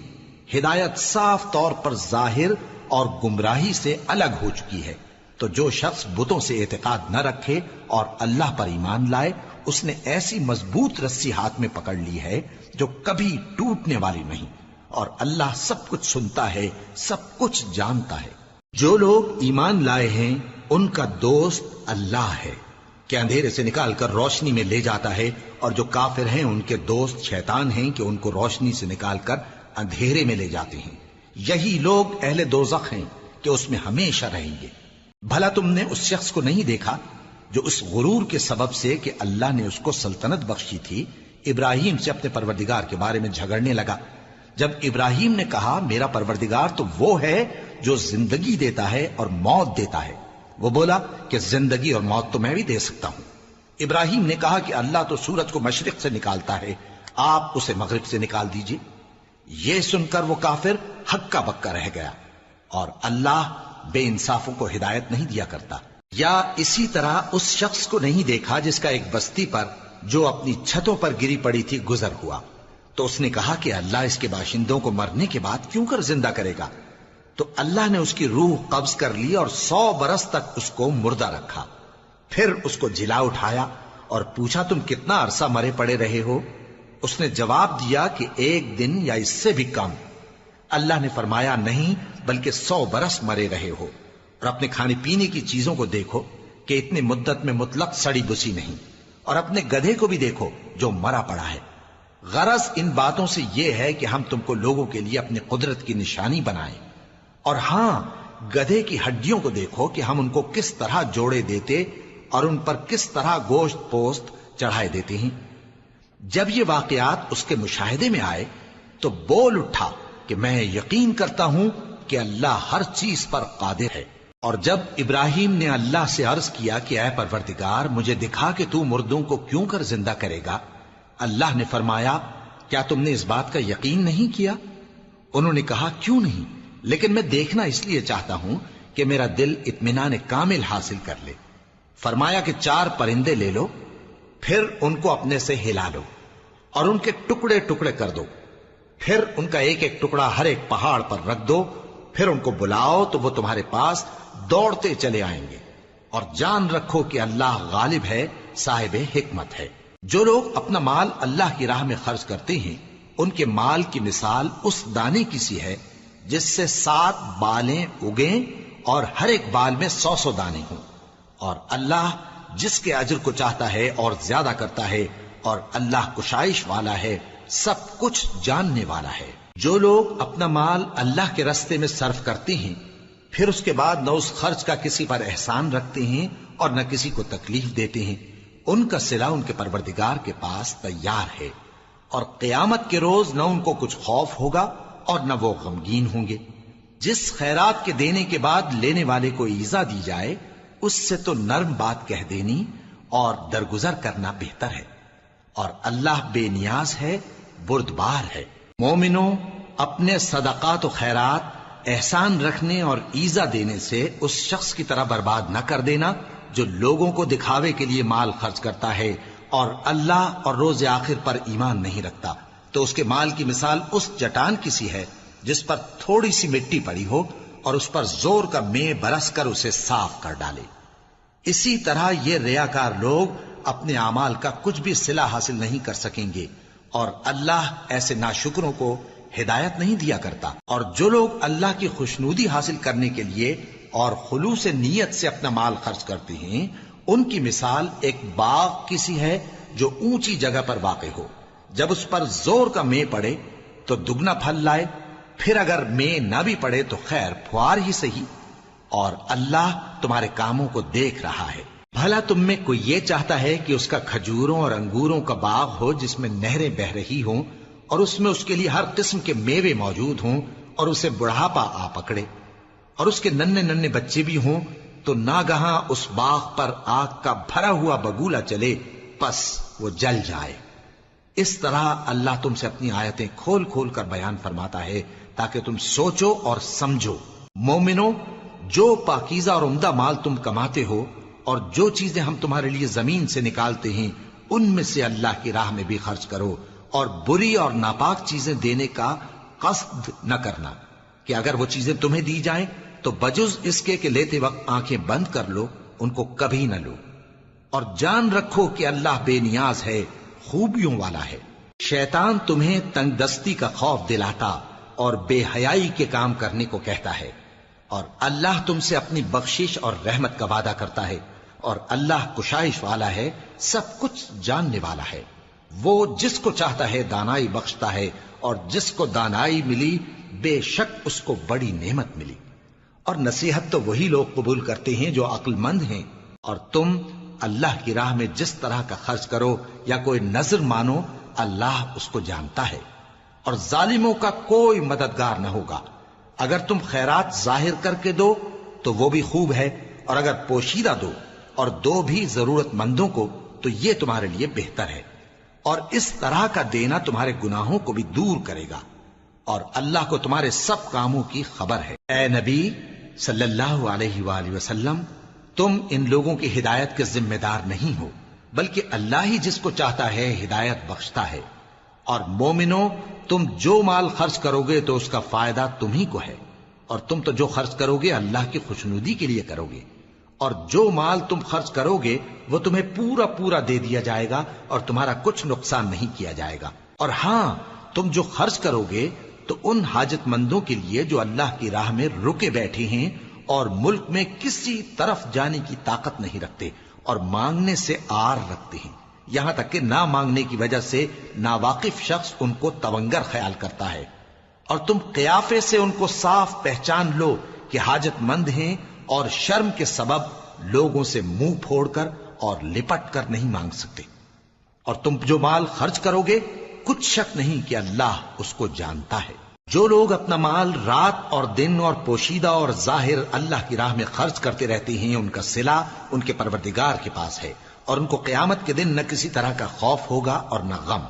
ہدایت صاف طور پر ظاہر اور گمراہی سے الگ ہو چکی ہے۔ تو جو شخص بتوں سے اعتقاد نہ رکھے اور اللہ پر ایمان لائے، اس نے ایسی مضبوط رسی ہاتھ میں پکڑ لی ہے جو کبھی ٹوٹنے والی نہیں، اور اللہ سب کچھ سنتا ہے، سب کچھ جانتا ہے۔ جو لوگ ایمان لائے ہیں ان کا دوست اللہ ہے کہ اندھیرے سے نکال کر روشنی میں لے جاتا ہے، اور جو کافر ہیں ان کے دوست شیطان ہیں کہ ان کو روشنی سے نکال کر اندھیرے میں لے جاتے ہیں۔ یہی لوگ اہل دوزخ ہیں کہ اس میں ہمیشہ رہیں گے۔ بھلا تم نے اس شخص کو نہیں دیکھا جو اس غرور کے سبب سے کہ اللہ نے اس کو سلطنت بخشی تھی ابراہیم سے اپنے پروردگار کے بارے میں جھگڑنے لگا؟ جب ابراہیم نے کہا میرا پروردگار تو وہ ہے جو زندگی دیتا ہے اور موت دیتا ہے، وہ بولا کہ زندگی اور موت تو میں بھی دے سکتا ہوں۔ ابراہیم نے کہا کہ اللہ تو سورج کو مشرق سے نکالتا ہے، آپ اسے مغرب سے نکال دیجئے۔ یہ سن کر وہ کافر ہکا بکا رہ گیا، اور اللہ بے انصافوں کو ہدایت نہیں دیا کرتا۔ یا اسی طرح اس شخص کو نہیں دیکھا جس کا ایک بستی پر جو اپنی چھتوں پر گری پڑی تھی گزر ہوا، تو اس نے کہا کہ اللہ اس کے باشندوں کو مرنے کے بعد کیوں کر زندہ کرے گا؟ تو اللہ نے اس کی روح قبض کر لی اور 100 برس تک اس کو مردہ رکھا، پھر اس کو جلا اٹھایا اور پوچھا تم کتنا عرصہ مرے پڑے رہے ہو؟ اس نے جواب دیا کہ 1 دن یا اس سے بھی کم۔ اللہ نے فرمایا نہیں بلکہ 100 برس مرے رہے ہو، اور اپنے کھانے پینے کی چیزوں کو دیکھو کہ اتنی مدت میں مطلق سڑی بسی نہیں، اور اپنے گدھے کو بھی دیکھو جو مرا پڑا ہے۔ غرض ان باتوں سے یہ ہے کہ ہم تم کو لوگوں کے لیے اپنی قدرت کی نشانی بنائیں، اور ہاں گدھے کی ہڈیوں کو دیکھو کہ ہم ان کو کس طرح جوڑے دیتے اور ان پر کس طرح گوشت پوست چڑھائے دیتے ہیں۔ جب یہ واقعات اس کے مشاہدے میں آئے تو بول اٹھا کہ میں یقین کرتا ہوں کہ اللہ ہر چیز پر قادر ہے۔ اور جب ابراہیم نے اللہ سے عرض کیا کہ اے پروردگار مجھے دکھا کہ تو مردوں کو کیوں کر زندہ کرے گا، اللہ نے فرمایا کیا تم نے اس بات کا یقین نہیں کیا؟ انہوں نے کہا کیوں نہیں، لیکن میں دیکھنا اس لیے چاہتا ہوں کہ میرا دل اطمینان کامل حاصل کر لے۔ فرمایا کہ 4 پرندے لے لو، پھر ان کو اپنے سے ہلا لو اور ان کے ٹکڑے ٹکڑے کر دو، پھر ان کا ایک ایک ٹکڑا ہر ایک پہاڑ پر رکھ دو، پھر ان کو بلاؤ تو وہ تمہارے پاس دوڑتے چلے آئیں گے، اور جان رکھو کہ اللہ غالب ہے، صاحب حکمت ہے۔ جو لوگ اپنا مال اللہ کی راہ میں خرچ کرتے ہیں ان کے مال کی مثال اس دانے کی سی ہے جس سے 7 بالیں اگیں اور ہر ایک بال میں 100 دانے ہوں، اور اللہ جس کے اجر کو چاہتا ہے اور زیادہ کرتا ہے، اور اللہ کشائش والا ہے، سب کچھ جاننے والا ہے۔ جو لوگ اپنا مال اللہ کے راستے میں صرف کرتے ہیں پھر اس کے بعد نہ اس خرچ کا کسی پر احسان رکھتے ہیں اور نہ کسی کو تکلیف دیتے ہیں، ان کا صلہ ان کے پروردگار کے پاس تیار ہے، اور قیامت کے روز نہ ان کو کچھ خوف ہوگا اور نہ وہ غمگین ہوں گے۔ جس خیرات کے دینے کے بعد لینے والے کو ایذا دی جائے اس سے تو نرم بات کہہ دینی اور درگزر کرنا بہتر ہے، اور اللہ بے نیاز ہے، بردبار ہے۔ مومنوں، اپنے صدقات و خیرات احسان رکھنے اور ایذا دینے سے اس شخص کی طرح برباد نہ کر دینا جو لوگوں کو دکھاوے کے لیے مال خرچ کرتا ہے اور اللہ اور روز آخر پر ایمان نہیں رکھتا، تو اس کے مال کی مثال اس چٹان کی سی ہے جس پر تھوڑی سی مٹی پڑی ہو اور اس پر زور کا مے برس کر اسے صاف کر ڈالے۔ اسی طرح یہ ریاکار لوگ اپنے اعمال کا کچھ بھی صلہ حاصل نہیں کر سکیں گے، اور اللہ ایسے ناشکروں کو ہدایت نہیں دیا کرتا۔ اور جو لوگ اللہ کی خوشنودی حاصل کرنے کے لیے اور خلوص نیت سے اپنا مال خرچ کرتے ہیں ان کی مثال ایک باغ کی سی ہے جو اونچی جگہ پر واقع ہو، جب اس پر زور کا مے پڑے تو دگنا پھل لائے، پھر اگر مے نہ بھی پڑے تو خیر پھوار ہی صحیح، اور اللہ تمہارے کاموں کو دیکھ رہا ہے۔ بھلا تم میں کوئی یہ چاہتا ہے کہ اس کا کھجوروں اور انگوروں کا باغ ہو جس میں نہریں بہہ رہی ہوں اور اس میں اس کے لیے ہر قسم کے میوے موجود ہوں، اور اسے بڑھاپا آ پکڑے اور اس کے ننھے ننھے بچے بھی ہوں، تو ناگہاں اس باغ پر آگ کا بھرا ہوا بگولا چلے، پس وہ جل جائے۔ اس طرح اللہ تم سے اپنی آیتیں کھول کھول کر بیان فرماتا ہے تاکہ تم سوچو اور سمجھو۔ مومنو، جو پاکیزہ اور عمدہ مال تم کماتے ہو اور جو چیزیں ہم تمہارے لیے زمین سے نکالتے ہیں ان میں سے اللہ کی راہ میں بھی خرچ کرو، اور بری اور ناپاک چیزیں دینے کا قصد نہ کرنا کہ اگر وہ چیزیں تمہیں دی جائیں تو بجز اس کے کہ لیتے وقت آنکھیں بند کر لو، ان کو کبھی نہ لو، اور جان رکھو کہ اللہ بے نیاز ہے، خوبیوں والا ہے۔ شیطان تمہیں تنگ دستی کا خوف دلاتا اور بے حیائی کے کام کرنے کو کہتا ہے، اور اللہ تم سے اپنی بخشش اور رحمت کا وعدہ کرتا ہے، اور اللہ کشائش والا ہے، سب کچھ جاننے والا ہے۔ وہ جس کو چاہتا ہے دانائی بخشتا ہے، اور جس کو دانائی ملی بے شک اس کو بڑی نعمت ملی۔ اور نصیحت تو وہی لوگ قبول کرتے ہیں جو عقل مند ہیں، اور تم اللہ کی راہ میں جس طرح کا خرچ کرو یا کوئی نظر مانو اللہ اس کو جانتا ہے۔ اور ظالموں کا کوئی مددگار نہ ہوگا۔ اگر تم خیرات ظاہر کر کے دو تو وہ بھی خوب ہے، اور اگر پوشیدہ دو اور دو بھی ضرورت مندوں کو تو یہ تمہارے لیے بہتر ہے، اور اس طرح کا دینا تمہارے گناہوں کو بھی دور کرے گا، اور اللہ کو تمہارے سب کاموں کی خبر ہے۔ اے نبی صلی اللہ علیہ وآلہ وسلم، تم ان لوگوں کی ہدایت کے ذمہ دار نہیں ہو، بلکہ اللہ ہی جس کو چاہتا ہے ہدایت بخشتا ہے۔ اور مومنو، تم جو مال خرچ کرو گے تو اس کا فائدہ تمہیں کو ہے، اور تم تو جو خرچ کرو گے اللہ کی خوشنودی کے لیے کرو گے، اور جو مال تم خرچ کرو گے وہ تمہیں پورا پورا دے دیا جائے گا اور تمہارا کچھ نقصان نہیں کیا جائے گا۔ اور ہاں، تم جو خرچ کرو گے تو ان حاجت مندوں کے لیے جو اللہ کی راہ میں رکے بیٹھے ہیں اور ملک میں کسی طرف جانے کی طاقت نہیں رکھتے اور مانگنے سے آر رکھتے ہیں، یہاں تک کہ نہ مانگنے کی وجہ سے ناواقف شخص ان کو تونگر خیال کرتا ہے، اور تم قیافے سے ان کو صاف پہچان لو کہ حاجت مند ہیں، اور شرم کے سبب لوگوں سے منہ پھوڑ کر اور لپٹ کر نہیں مانگ سکتے۔ اور تم جو مال خرچ کرو گے کچھ شک نہیں کہ اللہ اس کو جانتا ہے۔ جو لوگ اپنا مال رات اور دن اور پوشیدہ اور ظاہر اللہ کی راہ میں خرچ کرتے رہتے ہیں، ان کا صلہ ان کے پروردگار کے پاس ہے، اور ان کو قیامت کے دن نہ کسی طرح کا خوف ہوگا اور نہ غم۔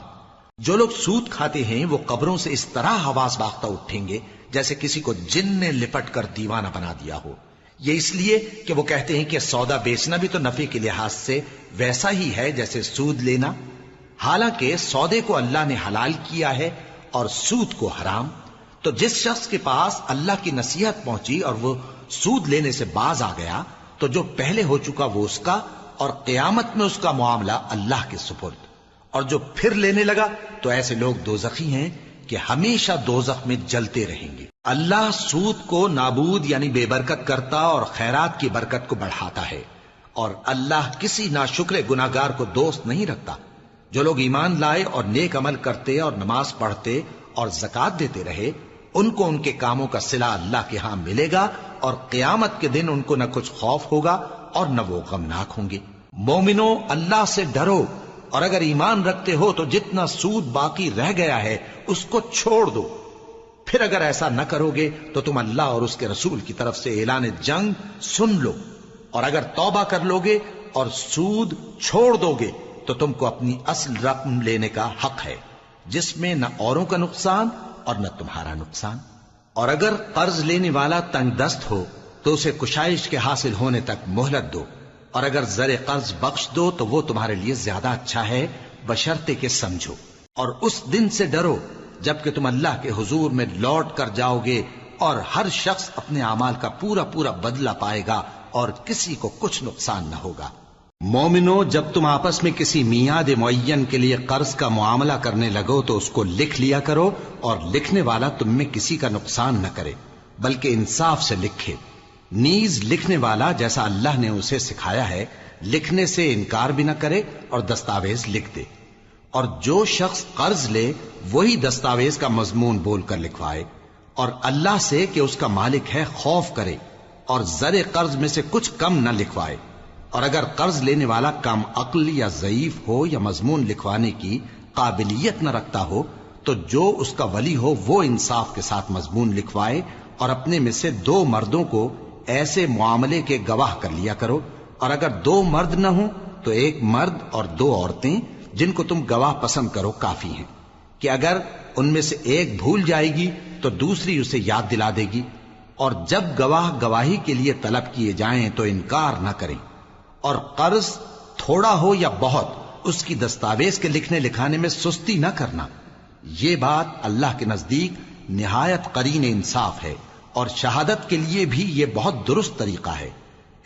جو لوگ سود کھاتے ہیں وہ قبروں سے اس طرح حواس باختہ اٹھیں گے جیسے کسی کو جن نے لپٹ کر دیوانہ بنا دیا ہو، یہ اس لیے کہ وہ کہتے ہیں کہ سودا بیچنا بھی تو نفع کے لحاظ سے ویسا ہی ہے جیسے سود لینا، حالانکہ سودے کو اللہ نے حلال کیا ہے اور سود کو حرام۔ تو جس شخص کے پاس اللہ کی نصیحت پہنچی اور وہ سود لینے سے باز آ گیا تو جو پہلے ہو چکا وہ اس کا، اور قیامت میں اس کا معاملہ اللہ کے سپرد۔ اور جو پھر لینے لگا تو ایسے لوگ دوزخی ہیں کہ ہمیشہ دوزخ میں جلتے رہیں گے۔ اللہ سود کو نابود یعنی بے برکت کرتا اور خیرات کی برکت کو بڑھاتا ہے، اور اللہ کسی ناشکر گناہگار کو دوست نہیں رکھتا۔ جو لوگ ایمان لائے اور نیک عمل کرتے اور نماز پڑھتے اور زکوٰۃ دیتے رہے، ان کو ان کے کاموں کا صلہ اللہ کے ہاں ملے گا، اور قیامت کے دن ان کو نہ کچھ خوف ہوگا اور نہ وہ غمناک ہوں گے۔ مومنو، اللہ سے ڈرو، اور اگر ایمان رکھتے ہو تو جتنا سود باقی رہ گیا ہے اس کو چھوڑ دو۔ پھر اگر ایسا نہ کرو گے تو تم اللہ اور اس کے رسول کی طرف سے اعلان جنگ سن لو، اور اگر توبہ کر لو گے اور سود چھوڑ دو گے تو تم کو اپنی اصل رقم لینے کا حق ہے، جس میں نہ اوروں کا نقصان اور نہ تمہارا نقصان۔ اور اگر قرض لینے والا تنگ دست ہو تو اسے کشائش کے حاصل ہونے تک مہلت دو، اور اگر زر قرض بخش دو تو وہ تمہارے لیے زیادہ اچھا ہے، بشرطے کہ سمجھو۔ اور اس دن سے ڈرو جبکہ تم اللہ کے حضور میں لوٹ کر جاؤ گے، اور ہر شخص اپنے اعمال کا پورا پورا بدلہ پائے گا اور کسی کو کچھ نقصان نہ ہوگا۔ مومنو، جب تم آپس میں کسی میعاد معین کے لیے قرض کا معاملہ کرنے لگو تو اس کو لکھ لیا کرو، اور لکھنے والا تم میں کسی کا نقصان نہ کرے بلکہ انصاف سے لکھے۔ نیز لکھنے والا جیسا اللہ نے اسے سکھایا ہے لکھنے سے انکار بھی نہ کرے اور دستاویز لکھ دے، اور جو شخص قرض لے وہی دستاویز کا مضمون بول کر لکھوائے، اور اللہ سے کہ اس کا مالک ہے خوف کرے، اور زر قرض میں سے کچھ کم نہ لکھوائے۔ اور اگر قرض لینے والا کم عقل یا ضعیف ہو یا مضمون لکھوانے کی قابلیت نہ رکھتا ہو تو جو اس کا ولی ہو وہ انصاف کے ساتھ مضمون لکھوائے، اور اپنے میں سے 2 مردوں کو ایسے معاملے کے گواہ کر لیا کرو، اور اگر 2 مرد نہ ہوں تو 1 مرد اور 2 عورتیں جن کو تم گواہ پسند کرو کافی ہیں، کہ اگر ان میں سے ایک بھول جائے گی تو دوسری اسے یاد دلا دے گی۔ اور جب گواہ گواہی کے لیے طلب کیے جائیں تو انکار نہ کریں، اور قرض تھوڑا ہو یا بہت اس کی دستاویز کے لکھنے لکھانے میں سستی نہ کرنا۔ یہ بات اللہ کے نزدیک نہایت قرین انصاف ہے، اور شہادت کے لیے بھی یہ بہت درست طریقہ ہے۔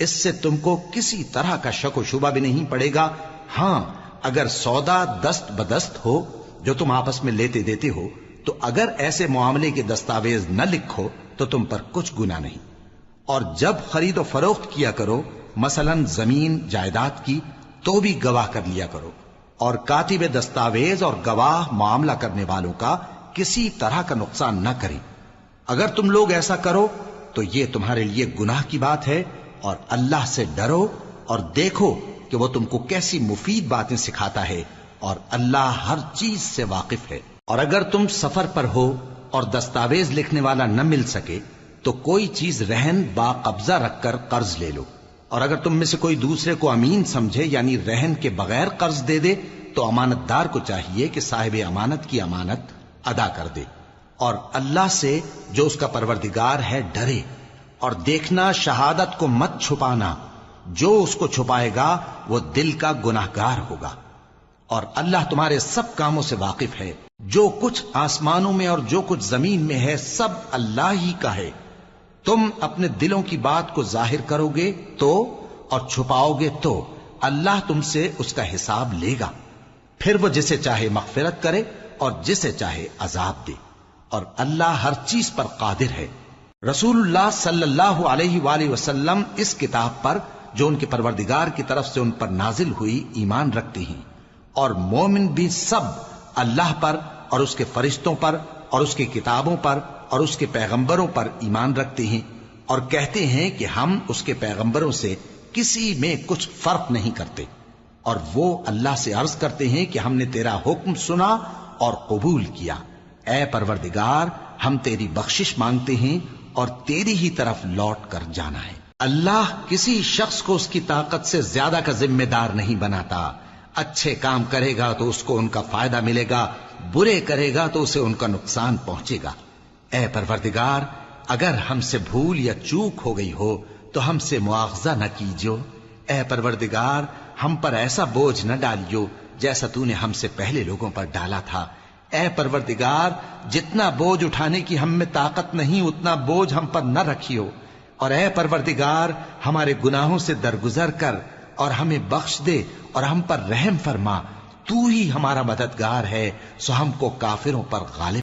اس سے تم کو کسی طرح کا شک و شبہ بھی نہیں پڑے گا۔ ہاں، اگر سودا دست بدست ہو جو تم آپس میں لیتے دیتے ہو تو اگر ایسے معاملے کے دستاویز نہ لکھو تو تم پر کچھ گناہ نہیں۔ اور جب خرید و فروخت کیا کرو، مثلا زمین جائیداد کی، تو بھی گواہ کر لیا کرو، اور کاتب دستاویز اور گواہ معاملہ کرنے والوں کا کسی طرح کا نقصان نہ کریں۔ اگر تم لوگ ایسا کرو تو یہ تمہارے لیے گناہ کی بات ہے، اور اللہ سے ڈرو اور دیکھو کہ وہ تم کو کیسی مفید باتیں سکھاتا ہے، اور اللہ ہر چیز سے واقف ہے۔ اور اگر تم سفر پر ہو اور دستاویز لکھنے والا نہ مل سکے تو کوئی چیز رہن با قبضہ رکھ کر قرض لے لو، اور اگر تم میں سے کوئی دوسرے کو امین سمجھے یعنی رہن کے بغیر قرض دے دے تو امانت دار کو چاہیے کہ صاحب امانت کی امانت ادا کر دے، اور اللہ سے جو اس کا پروردگار ہے ڈرے، اور دیکھنا شہادت کو مت چھپانا، جو اس کو چھپائے گا وہ دل کا گناہگار ہوگا، اور اللہ تمہارے سب کاموں سے واقف ہے۔ جو کچھ آسمانوں میں اور جو کچھ زمین میں ہے سب اللہ ہی کا ہے۔ تم اپنے دلوں کی بات کو ظاہر کرو گے تو اور چھپاؤ گے تو اللہ تم سے اس کا حساب لے گا، پھر وہ جسے چاہے مغفرت کرے اور جسے چاہے عذاب دے، اور اللہ ہر چیز پر قادر ہے۔ رسول اللہ صلی اللہ علیہ وآلہ وسلم اس کتاب پر جو ان کے پروردگار کی طرف سے ان پر نازل ہوئی ایمان رکھتے ہیں، اور مومن بھی سب اللہ پر اور اس کے فرشتوں پر اور اس کی کتابوں پر اور اس کے پیغمبروں پر ایمان رکھتے ہیں، اور کہتے ہیں کہ ہم اس کے پیغمبروں سے کسی میں کچھ فرق نہیں کرتے، اور وہ اللہ سے عرض کرتے ہیں کہ ہم نے تیرا حکم سنا اور قبول کیا، اے پروردگار ہم تیری بخشش مانگتے ہیں اور تیری ہی طرف لوٹ کر جانا ہے۔ اللہ کسی شخص کو اس کی طاقت سے زیادہ کا ذمہ دار نہیں بناتا، اچھے کام کرے گا تو اس کو ان کا فائدہ ملے گا، برے کرے گا تو اسے ان کا نقصان پہنچے گا۔ اے پروردگار اگر ہم سے بھول یا چوک ہو گئی ہو تو ہم سے مواخذہ نہ کیجو، اے پروردگار ہم پر ایسا بوجھ نہ ڈالیو جیسا تو نے ہم سے پہلے لوگوں پر ڈالا تھا، اے پروردگار جتنا بوجھ اٹھانے کی ہم میں طاقت نہیں اتنا بوجھ ہم پر نہ رکھیو، اور اے پروردگار ہمارے گناہوں سے درگزر کر اور ہمیں بخش دے اور ہم پر رحم فرما، تو ہی ہمارا مددگار ہے، سو ہم کو کافروں پر غالب